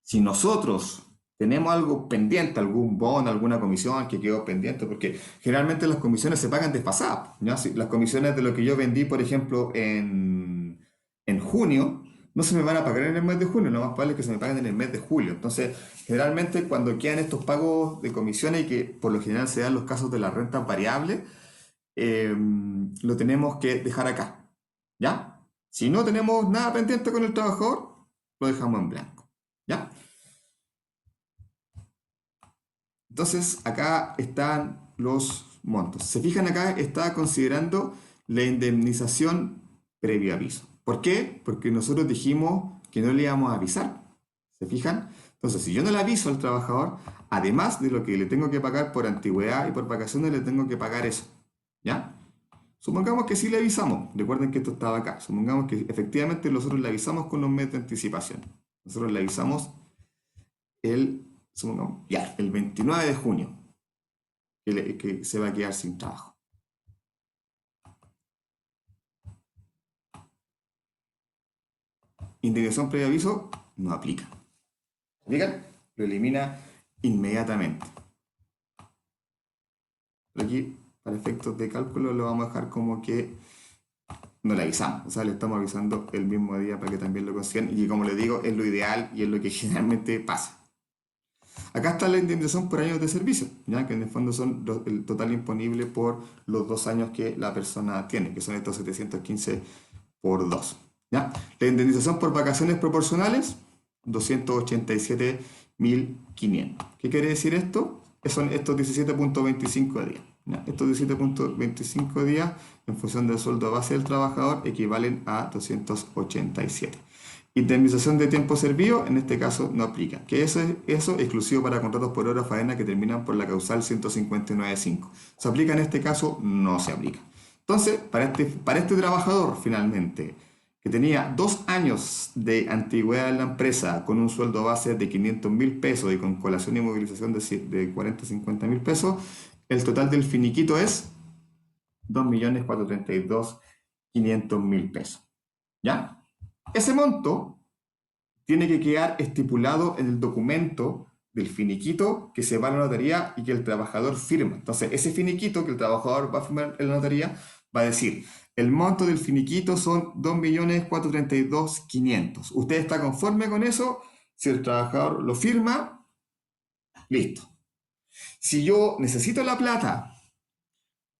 S1: Si nosotros tenemos algo pendiente, algún bono, alguna comisión que quedó pendiente, porque generalmente las comisiones se pagan desfasadas, ¿no? Si las comisiones de lo que yo vendí, por ejemplo, en junio, no se me van a pagar en el mes de junio, lo más probable es que se me paguen en el mes de julio. Entonces, generalmente cuando quedan estos pagos de comisiones, y que por lo general se dan los casos de las rentas variables, lo tenemos que dejar acá, ¿ya? Si no tenemos nada pendiente con el trabajador, lo dejamos en blanco, ¿ya? Entonces, acá están los montos. Se fijan acá, está considerando la indemnización previo aviso. ¿Por qué? Porque nosotros dijimos que no le íbamos a avisar. ¿Se fijan? Entonces, si yo no le aviso al trabajador, además de lo que le tengo que pagar por antigüedad y por vacaciones, le tengo que pagar eso. ¿Ya? Supongamos que sí le avisamos. Recuerden que esto estaba acá. Supongamos que efectivamente nosotros le avisamos con un mes de anticipación. Nosotros le avisamos supongamos, ya, el 29 de junio que se va a quedar sin trabajo. Indemnización previo aviso no aplica. ¿Aplican? Lo elimina inmediatamente. Pero aquí, para efectos de cálculo, lo vamos a dejar como que no le avisamos. O sea, le estamos avisando el mismo día para que también lo consigan. Y como les digo, es lo ideal y es lo que generalmente pasa. Acá está la indemnización por años de servicio, ¿ya? Que en el fondo son el total imponible por los 2 años que la persona tiene, que son estos 715 por 2. ¿Ya? La indemnización por vacaciones proporcionales, 287.500. ¿Qué quiere decir esto? Son estos 17.25 días. ¿Ya? Estos 17.25 días, en función del sueldo base del trabajador, equivalen a 287. Indemnización de tiempo servido, en este caso no aplica. Que eso es exclusivo para contratos por hora o faena que terminan por la causal 159.5. ¿Se aplica en este caso? No se aplica. Entonces, para este trabajador, finalmente, que tenía 2 años de antigüedad en la empresa con un sueldo base de 500.000 pesos y con colación y movilización de 40-50.000 pesos, el total del finiquito es 2.432.500.000 pesos. ¿Ya? Ese monto tiene que quedar estipulado en el documento del finiquito que se va a la notaría y que el trabajador firma. Entonces, ese finiquito que el trabajador va a firmar en la notaría va a decir, el monto del finiquito son 2.432.500. ¿Usted está conforme con eso? Si el trabajador lo firma, listo. Si yo necesito la plata,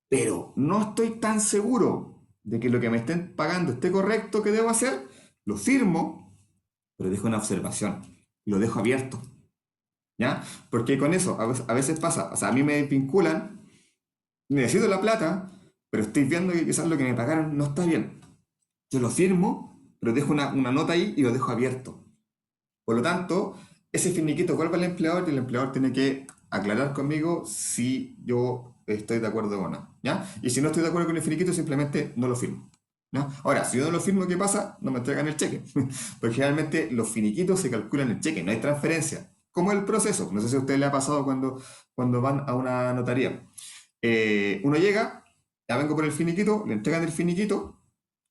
S1: pero no estoy tan seguro de que lo que me estén pagando esté correcto, ¿qué debo hacer? Lo firmo, pero dejo una observación y lo dejo abierto. ¿Ya? Porque con eso a veces pasa, o sea, a mí me vinculan, necesito la plata, pero estoy viendo que quizás lo que me pagaron no está bien. Yo lo firmo, pero dejo una nota ahí y lo dejo abierto. Por lo tanto, ese finiquito vuelve al empleador y el empleador tiene que aclarar conmigo si yo estoy de acuerdo o no. ¿Ya? Y si no estoy de acuerdo con el finiquito, simplemente no lo firmo. ¿No? Ahora, si yo no lo firmo, ¿qué pasa? No me entregan el cheque. Porque generalmente los finiquitos se calculan en el cheque, no hay transferencia. ¿Cómo es el proceso? No sé si a usted le ha pasado cuando van a una notaría. Uno llega, ya vengo por el finiquito, le entregan el finiquito,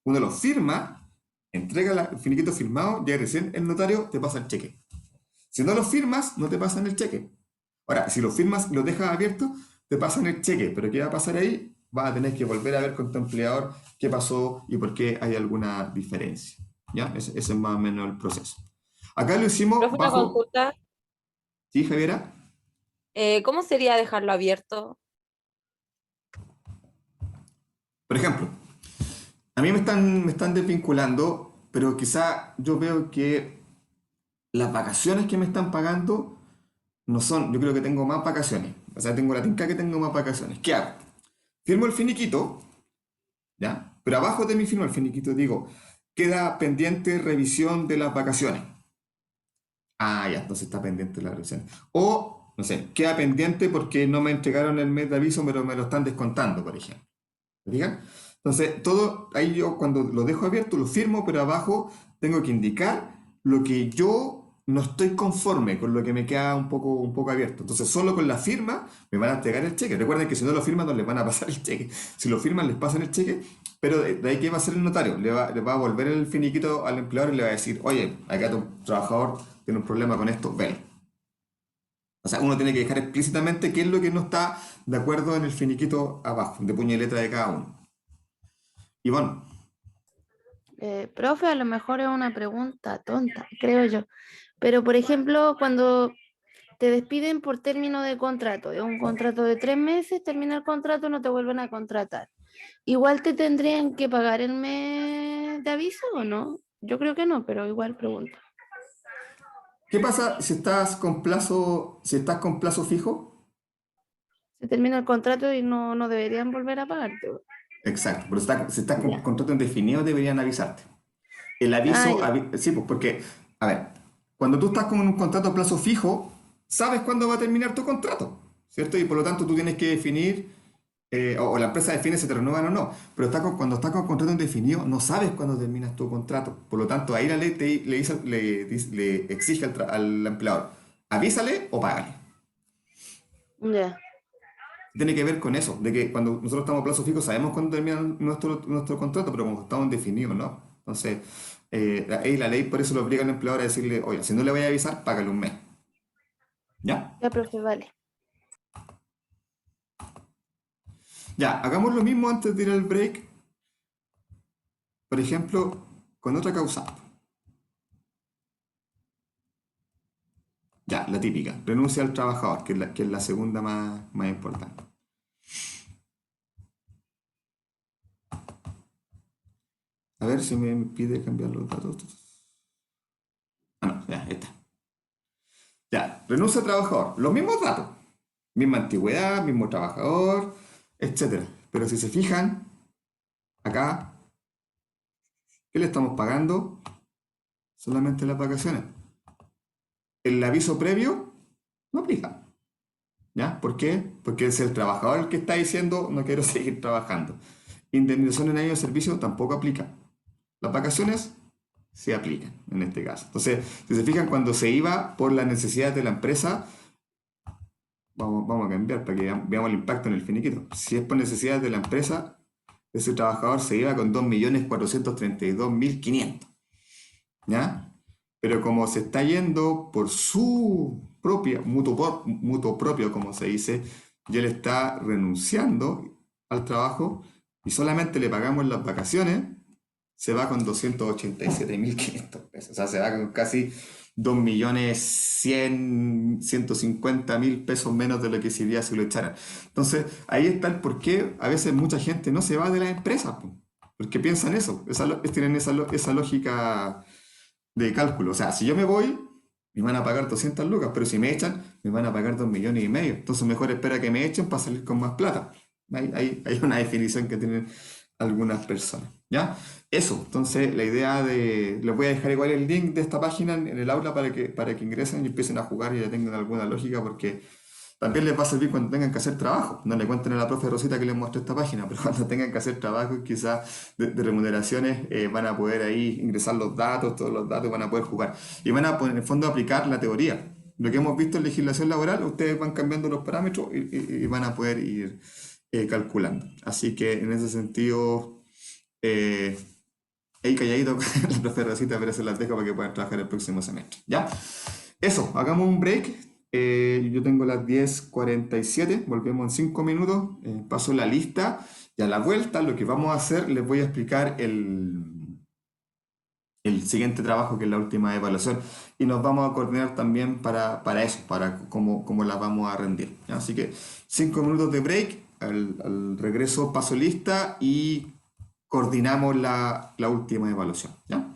S1: uno lo firma, entrega el finiquito firmado, ya recién el notario te pasa el cheque. Si no lo firmas, no te pasan el cheque. Ahora, si lo firmas y lo dejas abierto, te pasan el cheque. Pero ¿qué va a pasar ahí? Vas a tener que volver a ver con tu empleador qué pasó y por qué hay alguna diferencia. ¿Ya? Ese es más o menos el proceso. Acá lo hicimos
S4: Profe, una
S1: bajo...
S4: consulta.
S1: ¿Sí, Javiera?
S4: ¿Cómo sería dejarlo abierto?
S1: Por ejemplo, a mí me están desvinculando, pero quizá yo veo que las vacaciones que me están pagando no son, yo creo que tengo más vacaciones. O sea, tengo la tinca que tengo más vacaciones. ¿Qué hago? Firmo el finiquito, ¿ya? Pero abajo de mi firma el finiquito digo, queda pendiente revisión de las vacaciones. Ah, ya, entonces está pendiente la revisión. O, no sé, queda pendiente porque no me entregaron el mes de aviso, pero me lo están descontando, por ejemplo. ¿Me fijan? Entonces, todo ahí yo cuando lo dejo abierto lo firmo, pero abajo tengo que indicar lo que yo no estoy conforme con lo que me queda un poco abierto. Entonces, solo con la firma me van a entregar el cheque. Recuerden que si no lo firman, no les van a pasar el cheque. Si lo firman, les pasan el cheque, pero de ahí, ¿qué va a hacer el notario? Le va a volver el finiquito al empleador y le va a decir, oye, acá tu trabajador tiene un problema con esto, ven. O sea, uno tiene que dejar explícitamente qué es lo que no está de acuerdo en el finiquito abajo, de puño y letra de cada uno. Y bueno,
S6: Profe, a lo mejor es una pregunta tonta, creo yo. Pero, por ejemplo, cuando te despiden por término de contrato, es un contrato de 3 meses, termina el contrato, no te vuelven a contratar. ¿Igual te tendrían que pagar el mes de aviso o no? Yo creo que no, pero igual pregunto.
S1: ¿qué pasa si estás con plazo fijo?
S6: Se termina el contrato y no deberían volver a pagarte.
S1: Exacto, pero si estás con
S6: Ya.
S1: contrato indefinido deberían avisarte. El
S6: Ah,
S1: aviso,
S6: ya.
S1: sí, pues porque, a ver, cuando tú estás con un contrato a plazo fijo, sabes cuándo va a terminar tu contrato, ¿cierto? Y por lo tanto tú tienes que definir, o la empresa define si te renuevan o no, pero cuando estás con contrato indefinido no sabes cuándo terminas tu contrato. Por lo tanto, ahí la ley le exige al empleador, avísale o págale.
S6: Ya.
S1: Tiene que ver con eso, de que cuando nosotros estamos a plazo fijo sabemos cuándo termina nuestro contrato, pero como estamos indefinidos, ¿no? Entonces, ahí la ley por eso lo obliga al empleador a decirle, oye, si no le voy a avisar, págale un mes. ¿Ya?
S6: Ya, profe, vale.
S1: Ya, hagamos lo mismo antes de ir al break, por ejemplo, con otra causa. Ya, la típica, renuncia al trabajador, que es la segunda más importante. A ver si me pide cambiar los datos. Ah, no, ya, ahí está. Ya, renuncia al trabajador, los mismos datos, misma antigüedad, mismo trabajador, etcétera. Pero si se fijan, acá, ¿qué le estamos pagando? Solamente las vacaciones. El aviso previo no aplica. ¿Ya? ¿Por qué? Porque es el trabajador el que está diciendo no quiero seguir trabajando. Indemnización en año de servicio tampoco aplica. Las vacaciones sí aplican en este caso. Entonces, si se fijan, cuando se iba por las necesidades de la empresa, vamos a cambiar para que veamos el impacto en el finiquito. Si es por necesidades de la empresa, ese trabajador se iba con 2.432.500. ¿Ya? Pero como se está yendo por su propia, mutuo propio, como se dice, y él está renunciando al trabajo y solamente le pagamos las vacaciones, se va con 287.500 pesos. O sea, se va con casi 2.150.000 pesos menos de lo que sería si lo echaran. Entonces, ahí está el por qué a veces mucha gente no se va de las empresas, po, porque piensan eso, tienen esa lógica de cálculo. O sea, si yo me voy, me van a pagar 200 lucas, pero si me echan, me van a pagar 2,5 millones. Entonces mejor espera que me echen para salir con más plata. Hay una definición que tienen algunas personas. ¿Ya? Eso, entonces la idea les voy a dejar igual el link de esta página en el aula para que ingresen y empiecen a jugar y ya tengan alguna lógica, porque también les va a servir cuando tengan que hacer trabajo. No le cuenten a la profe Rosita que les mostré esta página, pero cuando tengan que hacer trabajo quizás de remuneraciones, van a poder ahí ingresar los datos, todos los datos, van a poder jugar. Y van a poder, en el fondo, aplicar la teoría. Lo que hemos visto en legislación laboral, ustedes van cambiando los parámetros y van a poder ir calculando. Así que en ese sentido, eh, ahí calladito la profe Rosita, pero se las dejo para que puedan trabajar el próximo semestre. ¿Ya? Eso, hagamos un break. Yo tengo las 10:47, volvemos en 5 minutos. Paso la lista y a la vuelta lo que vamos a hacer, les voy a explicar el siguiente trabajo, que es la última evaluación. Y nos vamos a coordinar también para eso, para cómo la vamos a rendir. ¿Ya? Así que 5 minutos de break, al regreso paso lista y coordinamos la última evaluación. ¿Ya?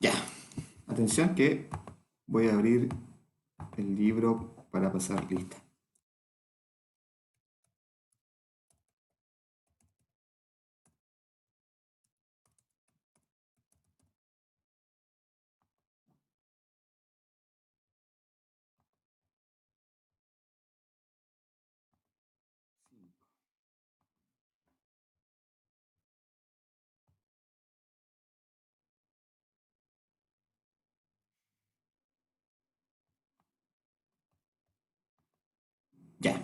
S1: Ya. Atención que voy a abrir el libro para pasar lista. Ya.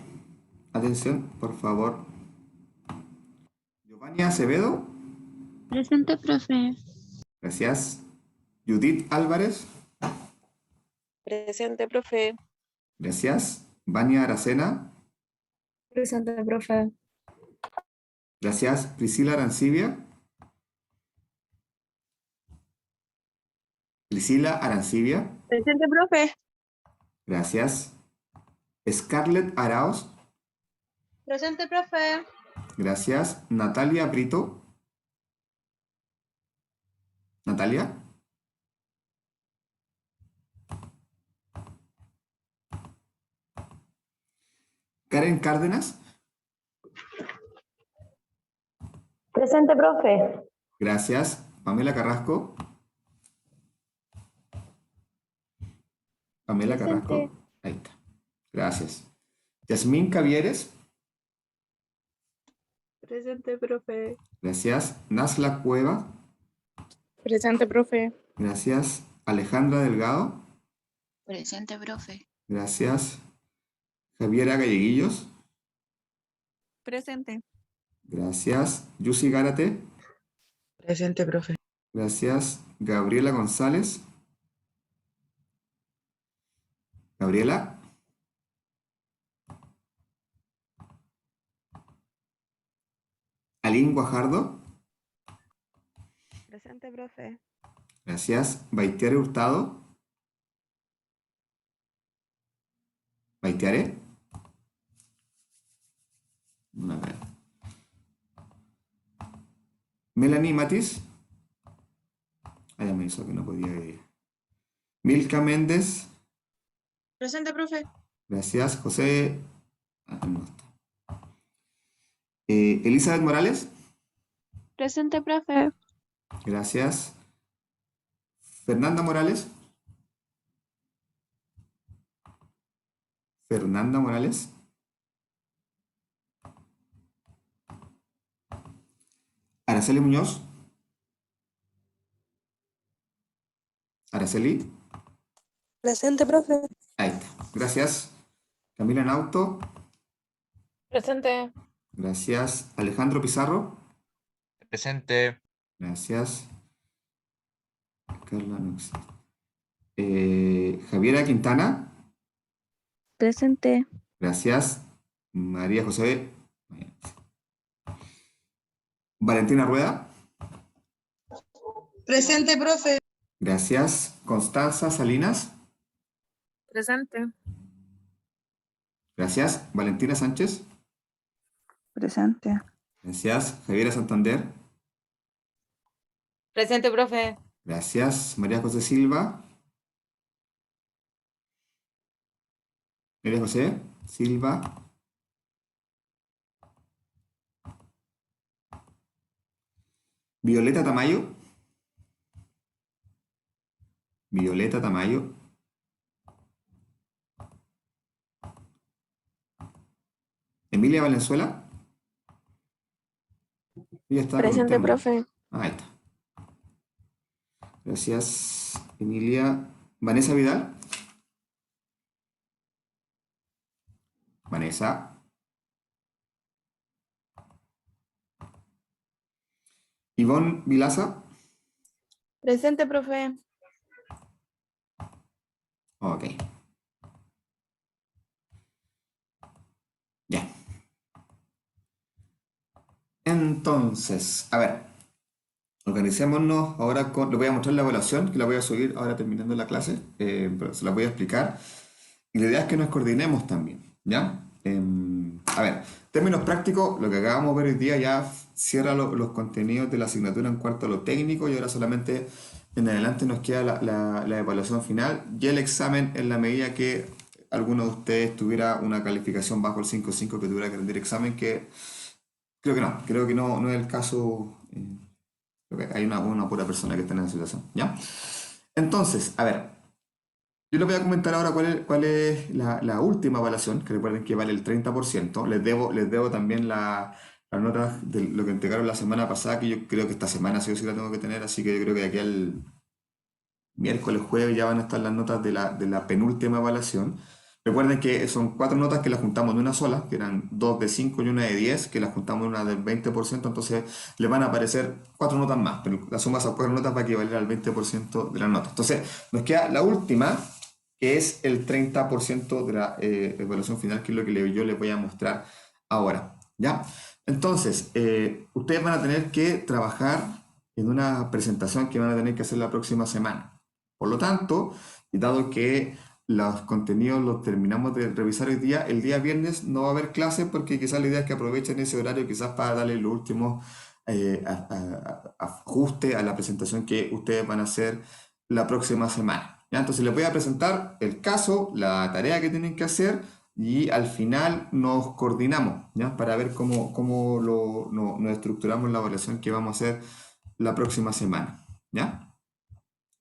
S1: Atención, por favor. Giovanni Acevedo.
S6: Presente, profe.
S1: Gracias. Judith Álvarez.
S7: Presente, profe.
S1: Gracias. Vania Aracena.
S8: Presente, profe.
S1: Gracias. Priscila Arancibia. Priscila Arancibia.
S7: Presente, profe.
S1: Gracias. Scarlett Araos.
S5: Presente, profe.
S1: Gracias. Natalia Brito. Natalia. Karen Cárdenas.
S8: Presente, profe.
S1: Gracias. Pamela Carrasco. Pamela Carrasco. Ahí está. Gracias. Yasmín Cavieres.
S7: Presente, profe.
S1: Gracias. Nasla Cueva.
S7: Presente, profe.
S1: Gracias. Alejandra Delgado.
S9: Presente, profe.
S1: Gracias. Javiera Galleguillos.
S7: Presente.
S1: Gracias. Yusi Gárate.
S3: Presente, profe.
S1: Gracias. Gabriela González. Gabriela. Aline Guajardo.
S7: Presente, profe.
S1: Gracias. Baitiare Hurtado. Baitiare. A ver. Melanie Matis. Ah, ya me hizo que no podía ir. Milka Méndez.
S5: Presente, profe.
S1: Gracias. José. No está. Elizabeth Morales.
S8: Presente, profe.
S1: Gracias. Fernanda Morales. Fernanda Morales. Araceli Muñoz. Araceli.
S7: Presente, profe.
S1: Ahí está. Gracias. Camila Nauto.
S2: Presente.
S1: Gracias. Alejandro Pizarro.
S10: Presente.
S1: Gracias. Carla no existe. Javiera Quintana.
S8: Presente.
S1: Gracias. María José. Valentina Rueda.
S3: Presente, profe.
S1: Gracias. Constanza Salinas.
S7: Presente.
S1: Gracias. Valentina Sánchez.
S7: Presente.
S1: Gracias. Javiera Santander.
S4: Presente, profe.
S1: Gracias. María José Silva. María José Silva. Violeta Tamayo. Violeta Tamayo. Emilia Valenzuela. Ella está
S7: Presente,
S1: contando.
S7: profe.
S1: Ahí está. Gracias, Emilia. Vanessa Vidal. Vanessa. Ivonne Vilaza.
S6: Presente, profe.
S1: Ok. Ya. Entonces, a ver. Organicémonos ahora con... Les voy a mostrar la evaluación, que la voy a subir ahora terminando la clase, pero se la voy a explicar. Y la idea es que nos coordinemos también, ¿ya? A ver, términos prácticos, lo que acabamos de ver hoy día ya cierra los contenidos de la asignatura en cuarto a lo técnico y ahora solamente en adelante nos queda la evaluación final y el examen en la medida que alguno de ustedes tuviera una calificación bajo el 5.5 que tuviera que rendir examen, que creo que no es el caso. Creo que hay una pura persona que está en esa situación, ¿ya? Entonces, a ver, yo les voy a comentar ahora cuál es la última evaluación, que recuerden que vale el 30%. Les debo también las notas de lo que entregaron la semana pasada, que yo creo que esta semana sí o sí la tengo que tener, así que yo creo que de aquí al miércoles, jueves ya van a estar las notas de la penúltima evaluación. Recuerden que son 4 notas que las juntamos de una sola, que eran 2 de 5 y una de 10, que las juntamos en una del 20%, entonces les van a aparecer 4 notas más, pero la suma de esas 4 notas va a equivaler al 20% de las notas. Entonces nos queda la última, que es el 30% de la evaluación final, que es lo que yo les voy a mostrar ahora, ¿ya? Entonces, ustedes van a tener que trabajar en una presentación que van a tener que hacer la próxima semana. Por lo tanto, y dado que los contenidos los terminamos de revisar hoy día, el día viernes no va a haber clases porque quizás la idea es que aprovechen ese horario quizás para darle los últimos ajustes a la presentación que ustedes van a hacer la próxima semana, ¿ya? Entonces les voy a presentar el caso, la tarea que tienen que hacer y al final nos coordinamos, ¿ya? Para ver cómo nos estructuramos la evaluación que vamos a hacer la próxima semana, ¿ya?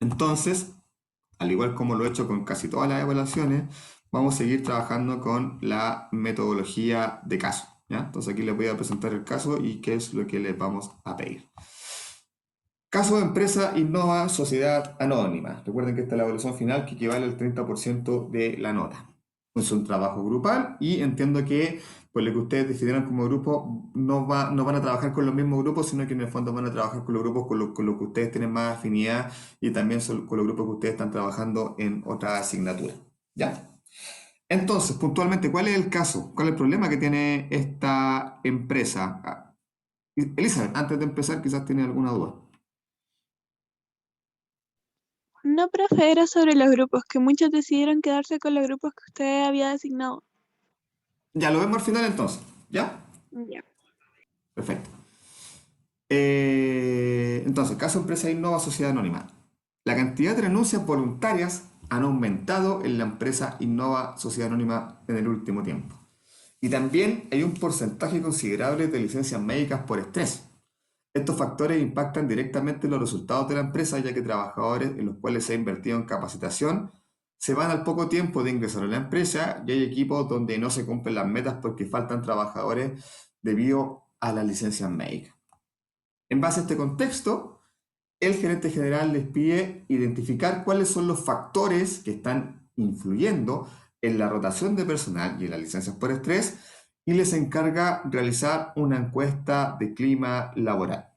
S1: Entonces, al igual como lo he hecho con casi todas las evaluaciones, vamos a seguir trabajando con la metodología de caso, ¿ya? Entonces aquí les voy a presentar el caso y qué es lo que les vamos a pedir. Caso de empresa Innova Sociedad Anónima. Recuerden que esta es la evaluación final que equivale al 30% de la nota. Es un trabajo grupal y entiendo que por lo que ustedes decidieron como grupo no van a trabajar con los mismos grupos, sino que en el fondo van a trabajar con los grupos con los que ustedes tienen más afinidad y también con los grupos que ustedes están trabajando en otra asignatura, ¿ya? Entonces, puntualmente, ¿cuál es el caso? ¿Cuál es el problema que tiene esta empresa? Elizabeth, antes de empezar, quizás tiene alguna duda.
S8: No, profe, era sobre los grupos, que muchos decidieron quedarse con los grupos que usted había designado.
S1: Ya lo vemos al final entonces, ¿ya?
S8: Ya.
S1: Perfecto. Entonces, caso empresa Innova Sociedad Anónima. La cantidad de renuncias voluntarias han aumentado en la empresa Innova Sociedad Anónima en el último tiempo. Y también hay un porcentaje considerable de licencias médicas por estrés. Estos factores impactan directamente los resultados de la empresa, ya que trabajadores en los cuales se ha invertido en capacitación se van al poco tiempo de ingresar a la empresa y hay equipos donde no se cumplen las metas porque faltan trabajadores debido a las licencias médicas. En base a este contexto, el gerente general les pide identificar cuáles son los factores que están influyendo en la rotación de personal y en las licencias por estrés y les encarga realizar una encuesta de clima laboral,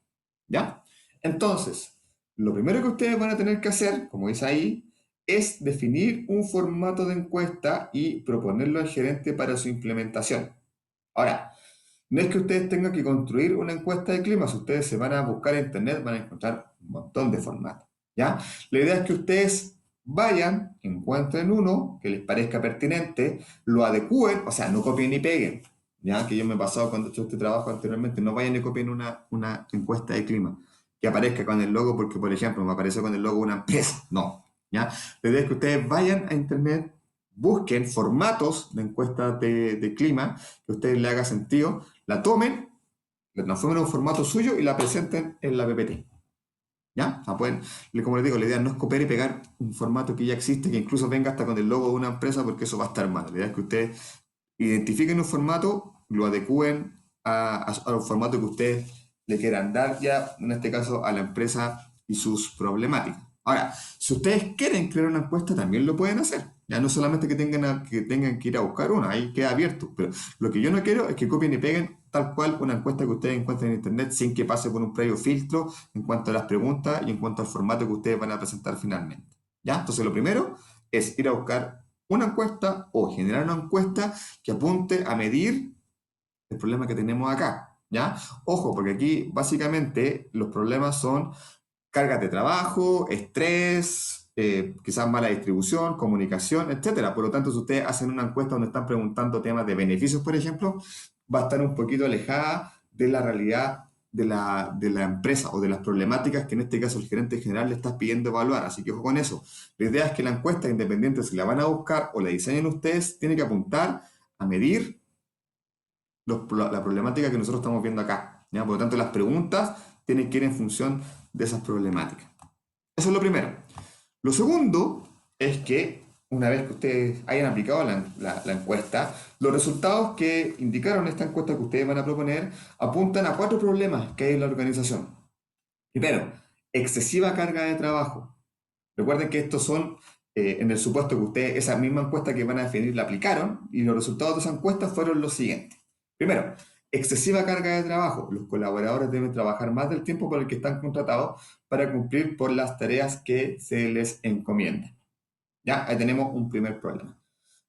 S1: ¿ya? Entonces, lo primero que ustedes van a tener que hacer, como dice ahí, es definir un formato de encuesta y proponerlo al gerente para su implementación. Ahora, no es que ustedes tengan que construir una encuesta de clima, si ustedes se van a buscar en internet van a encontrar un montón de formatos, ¿ya? La idea es que ustedes vayan, encuentren uno que les parezca pertinente, lo adecúen, o sea, no copien ni peguen, ¿ya? Que yo me he pasado cuando he hecho este trabajo anteriormente, no vayan y copien una encuesta de clima que aparezca con el logo, porque por ejemplo me apareció con el logo de una empresa, no, ¿ya? La idea es que ustedes vayan a internet, busquen formatos de encuestas de clima que a ustedes les haga sentido, la tomen, la transformen en un formato suyo y la presenten en la PPT. ¿Ya? O sea, como les digo, la idea no es copiar y pegar un formato que ya existe, que incluso venga hasta con el logo de una empresa, porque eso va a estar mal. La idea es que ustedes identifiquen un formato, lo adecúen al formato que ustedes le quieran dar ya, en este caso, a la empresa y sus problemáticas. Ahora, si ustedes quieren crear una encuesta, también lo pueden hacer. Ya no solamente que tengan que ir a buscar una, ahí queda abierto. Pero lo que yo no quiero es que copien y peguen tal cual una encuesta que ustedes encuentren en internet sin que pase por un previo filtro en cuanto a las preguntas y en cuanto al formato que ustedes van a presentar finalmente. ¿Ya? Entonces lo primero es ir a buscar una encuesta o generar una encuesta que apunte a medir el problema que tenemos acá. ¿Ya? Ojo, porque aquí básicamente los problemas son cargas de trabajo, estrés, quizás mala distribución, comunicación, etc. Por lo tanto, si ustedes hacen una encuesta donde están preguntando temas de beneficios, por ejemplo, va a estar un poquito alejada de la realidad de la empresa o de las problemáticas que en este caso el gerente general le está pidiendo evaluar. Así que ojo con eso. La idea es que la encuesta independiente, si la van a buscar o la diseñen ustedes, tiene que apuntar a medir la problemática que nosotros estamos viendo acá, ¿ya? Por lo tanto, las preguntas tienen que ir en función de esas problemáticas. Eso es lo primero. Lo segundo es que una vez que ustedes hayan aplicado la encuesta, los resultados que indicaron esta encuesta que ustedes van a proponer apuntan a 4 problemas que hay en la organización. Primero, excesiva carga de trabajo. Recuerden que estos son, en el supuesto que ustedes, esa misma encuesta que van a definir la aplicaron, y los resultados de esa encuesta fueron los siguientes. Primero, excesiva carga de trabajo. Los colaboradores deben trabajar más del tiempo por el que están contratados para cumplir por las tareas que se les encomiendan. ¿Ya? Ahí tenemos un primer problema.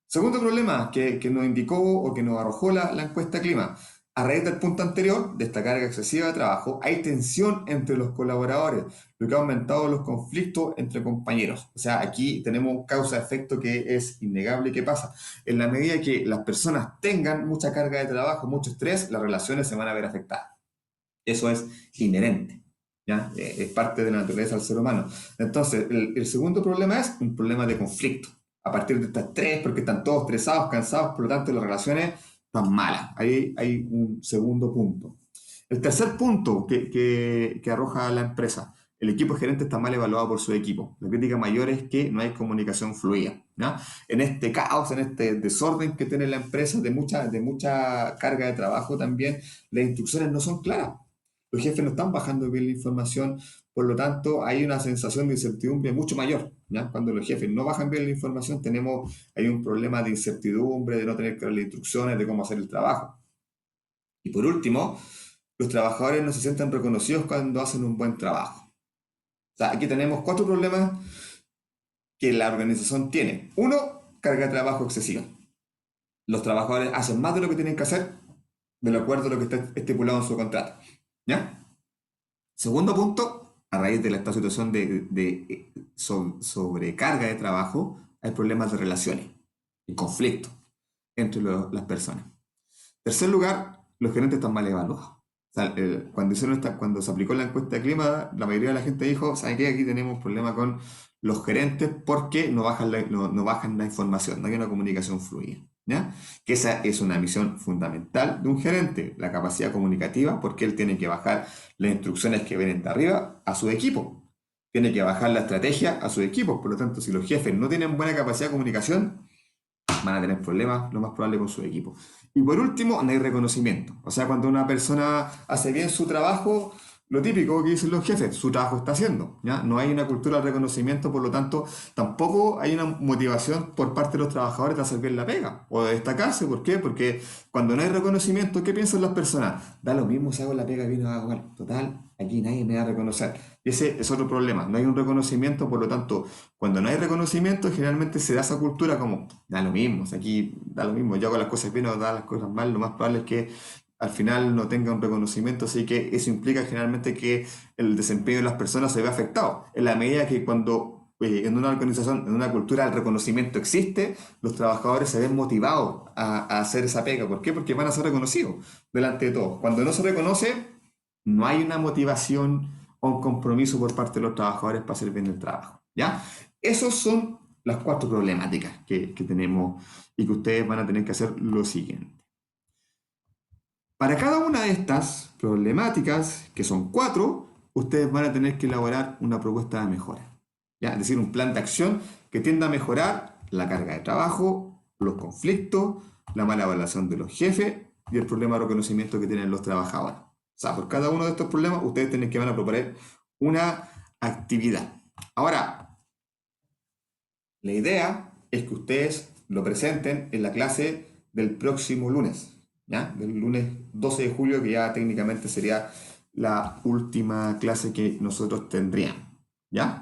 S1: Segundo problema que nos indicó o que nos arrojó la encuesta clima. A raíz del punto anterior, de esta carga excesiva de trabajo, hay tensión entre los colaboradores, lo que ha aumentado los conflictos entre compañeros. O sea, aquí tenemos causa-efecto que es innegable que pasa. En la medida que las personas tengan mucha carga de trabajo, mucho estrés, las relaciones se van a ver afectadas. Eso es inherente, ¿ya? Es parte de la naturaleza del ser humano. Entonces, el segundo problema es un problema de conflicto. A partir de este estrés, porque están todos estresados, cansados, por lo tanto las relaciones están malas. Ahí hay un segundo punto. El tercer punto que arroja la empresa: el equipo gerente está mal evaluado por su equipo. La crítica mayor es que no hay comunicación fluida, ¿no? En este caos, en este desorden que tiene la empresa de mucha carga de trabajo también, las instrucciones no son claras. Los jefes no están bajando bien la información, por lo tanto hay una sensación de incertidumbre mucho mayor, ¿ya? Cuando los jefes no bajan bien la información, hay un problema de incertidumbre, de no tener claras las instrucciones de cómo hacer el trabajo. Y por último, los trabajadores no se sienten reconocidos cuando hacen un buen trabajo. O sea, aquí tenemos 4 problemas que la organización tiene. 1, carga de trabajo excesiva. Los trabajadores hacen más de lo que tienen que hacer, de acuerdo a lo que está estipulado en su contrato, ¿ya? Segundo punto, a raíz de esta situación de sobrecarga de trabajo, hay problemas de relaciones y conflictos entre las personas. Tercer lugar, los gerentes están mal evaluados. O sea, cuando se aplicó la encuesta de clima, la mayoría de la gente dijo: ¿saben qué? Aquí tenemos un problema con los gerentes porque no bajan la información, no hay una comunicación fluida, ¿ya? Que esa es una misión fundamental de un gerente, la capacidad comunicativa, porque él tiene que bajar las instrucciones que vienen de arriba a su equipo, tiene que bajar la estrategia a su equipo. Por lo tanto, si los jefes no tienen buena capacidad de comunicación, van a tener problemas, lo más probable, con su equipo. Y por último, no hay reconocimiento. O sea, cuando una persona hace bien su trabajo, lo típico que dicen los jefes: su trabajo está haciendo, ¿ya? No hay una cultura de reconocimiento, por lo tanto, tampoco hay una motivación por parte de los trabajadores de hacer bien la pega o de destacarse. ¿Por qué? Porque cuando no hay reconocimiento, ¿qué piensan las personas? Da lo mismo si hago la pega bien o hago mal. Total, aquí nadie me va a reconocer. Y ese es otro problema. No hay un reconocimiento, por lo tanto, cuando no hay reconocimiento, generalmente se da esa cultura como: da lo mismo, aquí da lo mismo, yo hago las cosas bien o hago las cosas mal, lo más probable es que al final no tenga un reconocimiento. Así que eso implica generalmente que el desempeño de las personas se ve afectado. En la medida que cuando en una organización, en una cultura, el reconocimiento existe, los trabajadores se ven motivados a hacer esa pega. ¿Por qué? Porque van a ser reconocidos delante de todos. Cuando no se reconoce, no hay una motivación o un compromiso por parte de los trabajadores para hacer bien el trabajo, ¿ya? Esas son las 4 problemáticas que tenemos y que ustedes van a tener que hacer lo siguiente. Para cada una de estas problemáticas, que son 4, ustedes van a tener que elaborar una propuesta de mejora, ¿ya? Es decir, un plan de acción que tienda a mejorar la carga de trabajo, los conflictos, la mala evaluación de los jefes y el problema de reconocimiento que tienen los trabajadores. O sea, por cada uno de estos problemas, ustedes tienen que van a proponer una actividad. Ahora, la idea es que ustedes lo presenten en la clase del próximo lunes, ¿ya? Del lunes 12 de julio, que ya técnicamente sería la última clase que nosotros tendríamos, ¿ya?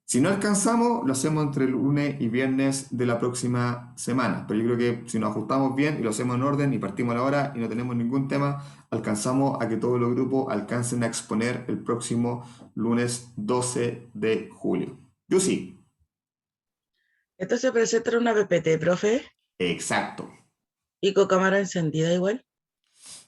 S1: Si no alcanzamos, lo hacemos entre el lunes y viernes de la próxima semana. Pero yo creo que si nos ajustamos bien y lo hacemos en orden y partimos a la hora y no tenemos ningún tema, alcanzamos a que todos los grupos alcancen a exponer el próximo lunes 12 de julio. Yo sí.
S3: ¿Esto se presenta en una PPT, profe?
S1: Exacto.
S3: ¿Y con cámara encendida igual?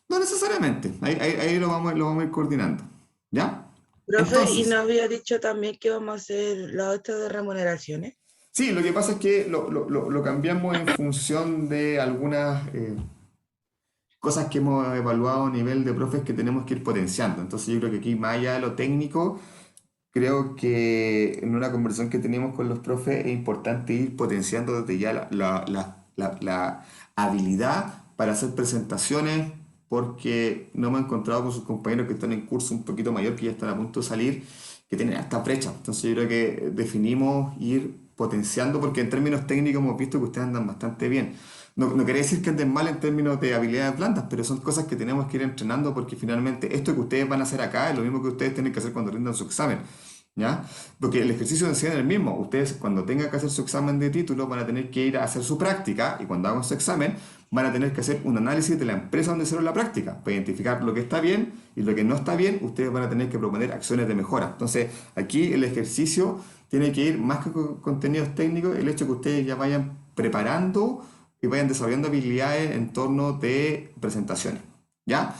S1: No necesariamente, ahí lo vamos a ir coordinando, ¿ya?
S3: Profe, ¿y
S1: Entonces,
S3: nos había dicho también que vamos a hacer la otra de remuneraciones?
S1: sí, lo que pasa es que lo cambiamos en función de algunas cosas que hemos evaluado a nivel de profes que tenemos que ir potenciando. Entonces yo creo que aquí, más allá de lo técnico, creo que en una conversación que tenemos con los profes es importante ir potenciando desde ya la habilidad para hacer presentaciones, porque no me he encontrado con sus compañeros que están en curso un poquito mayor, que ya están a punto de salir, que tienen esta brecha. Entonces yo creo que definimos ir potenciando, porque en términos técnicos hemos visto que ustedes andan bastante bien. No quiere decir que anden mal en términos de habilidades blandas, pero son cosas que tenemos que ir entrenando porque finalmente esto que ustedes van a hacer acá es lo mismo que ustedes tienen que hacer cuando rindan su examen, ¿ya? Porque el ejercicio en sí es el mismo. Ustedes cuando tengan que hacer su examen de título van a tener que ir a hacer su práctica y cuando hagan su examen van a tener que hacer un análisis de la empresa donde hicieron la práctica para identificar lo que está bien y lo que no está bien. Ustedes van a tener que proponer acciones de mejora. Entonces aquí el ejercicio tiene que ir más que con contenidos técnicos, el hecho que ustedes ya vayan preparando y vayan desarrollando habilidades en torno de presentaciones, ¿ya?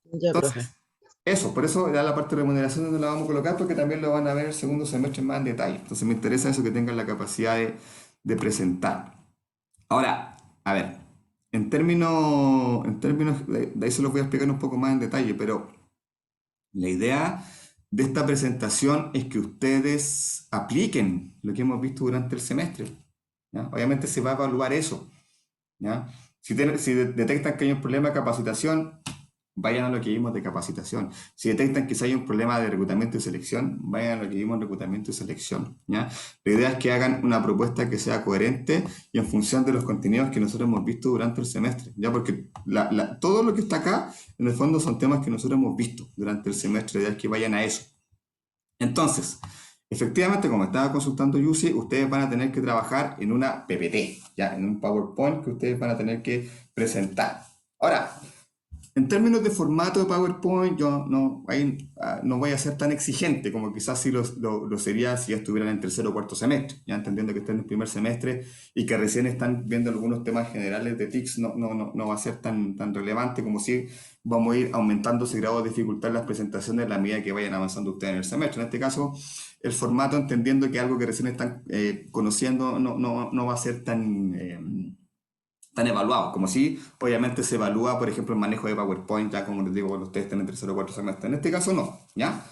S3: Ya, profe.
S1: Entonces, eso, por eso ya la parte de remuneración donde la vamos a colocar, porque también lo van a ver el segundo semestre más en detalle. Entonces me interesa eso, que tengan la capacidad de presentar. Ahora, a ver, en términos de ahí se los voy a explicar un poco más en detalle, pero la idea de esta presentación es que ustedes apliquen lo que hemos visto durante el semestre, ¿ya? Obviamente se va a evaluar eso, ¿ya? Si detectan que hay un problema de capacitación, vayan a lo que vimos de capacitación. Si detectan que hay un problema de reclutamiento y selección, vayan a lo que vimos de reclutamiento y selección, ¿ya? La idea es que hagan una propuesta que sea coherente y en función de los contenidos que nosotros hemos visto durante el semestre, ¿ya? Porque todo lo que está acá, en el fondo, son temas que nosotros hemos visto durante el semestre. La idea es que vayan a eso. Entonces, efectivamente, como estaba consultando Yusi, ustedes van a tener que trabajar en una PPT, ya, en un PowerPoint que ustedes van a tener que presentar. Ahora, en términos de formato de PowerPoint, yo no voy a ser tan exigente como quizás sí lo sería si ya estuvieran en tercero o cuarto semestre, ya entendiendo que están en el primer semestre y que recién están viendo algunos temas generales de TICS, no va a ser tan relevante como si vamos a ir aumentando ese grado de dificultad en las presentaciones a la medida que vayan avanzando ustedes en el semestre. En este caso, el formato, entendiendo que algo que recién están conociendo, no va a ser tan evaluados, como si obviamente se evalúa, por ejemplo, el manejo de PowerPoint, ya como les digo, cuando ustedes están en tercero o cuarto semestre. En este caso no, ¿ya?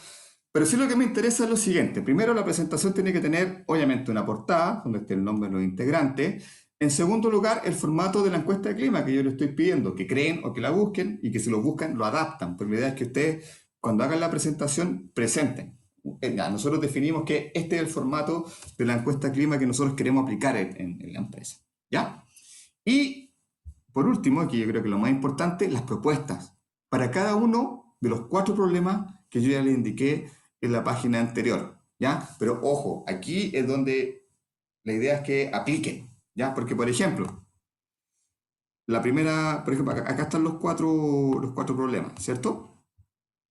S1: Pero sí lo que me interesa es lo siguiente. Primero, la presentación tiene que tener, obviamente, una portada, donde esté el nombre de los integrantes. En segundo lugar, el formato de la encuesta de clima que yo les estoy pidiendo, que creen o que la busquen, y que si lo buscan, lo adaptan. Pero la idea es que ustedes, cuando hagan la presentación, presenten. Ya, nosotros definimos que este es el formato de la encuesta de clima que nosotros queremos aplicar en la empresa, ¿ya? Y por último, aquí yo creo que lo más importante, las propuestas para cada uno de los 4 problemas que yo ya les indiqué en la página anterior, ¿ya? Pero ojo, aquí es donde la idea es que apliquen, ¿ya? Porque, por ejemplo, la primera, por ejemplo, acá están los cuatro problemas, ¿cierto?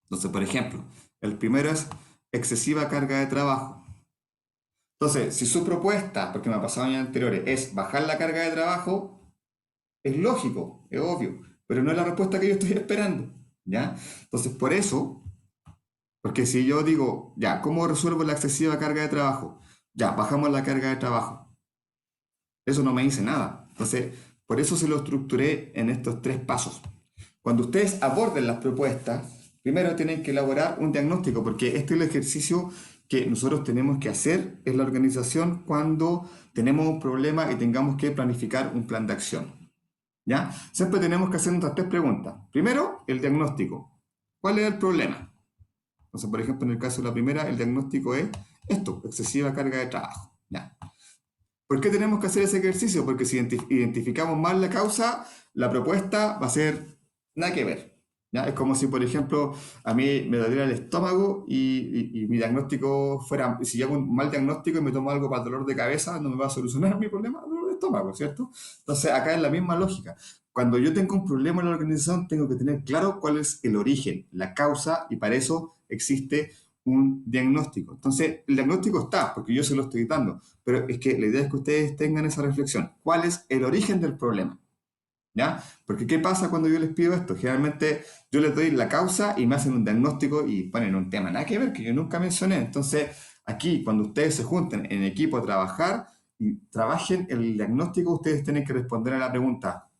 S1: Entonces, por ejemplo, el primero es excesiva carga de trabajo. Entonces, si su propuesta, porque me ha pasado en años anteriores, es bajar la carga de trabajo, es lógico, es obvio, pero no es la respuesta que yo estoy esperando, ¿ya? Entonces, por eso, porque si yo digo, ya, ¿cómo resuelvo la excesiva carga de trabajo? Ya, bajamos la carga de trabajo. Eso no me dice nada. Entonces, por eso se lo estructuré en estos 3 pasos. Cuando ustedes aborden las propuestas, primero tienen que elaborar un diagnóstico, porque este es el ejercicio que nosotros tenemos que hacer en la organización cuando tenemos un problema y tengamos que planificar un plan de acción, ¿ya? Siempre tenemos que hacer nuestras 3 preguntas. Primero, el diagnóstico. ¿Cuál es el problema? Entonces, por ejemplo, en el caso de la primera, el diagnóstico es esto, excesiva carga de trabajo, ¿ya? ¿Por qué tenemos que hacer ese ejercicio? Porque si identificamos mal la causa, la propuesta va a ser nada que ver, ¿ya? Es como si, por ejemplo, a mí me doliera el estómago y mi diagnóstico fuera, si yo hago un mal diagnóstico y me tomo algo para el dolor de cabeza, no me va a solucionar mi problema de dolor de estómago, ¿cierto? Entonces, acá es la misma lógica. Cuando yo tengo un problema en la organización, tengo que tener claro cuál es el origen, la causa, y para eso existe un diagnóstico. Entonces, el diagnóstico está, porque yo se lo estoy dando, pero es que la idea es que ustedes tengan esa reflexión. ¿Cuál es el origen del problema? ¿Ya? Porque ¿qué pasa cuando yo les pido esto? Generalmente yo les doy la causa y me hacen un diagnóstico y ponen un tema nada que ver, que yo nunca mencioné. Entonces, aquí, cuando ustedes se junten en equipo a trabajar y trabajen el diagnóstico, ustedes tienen que responder a la pregunta,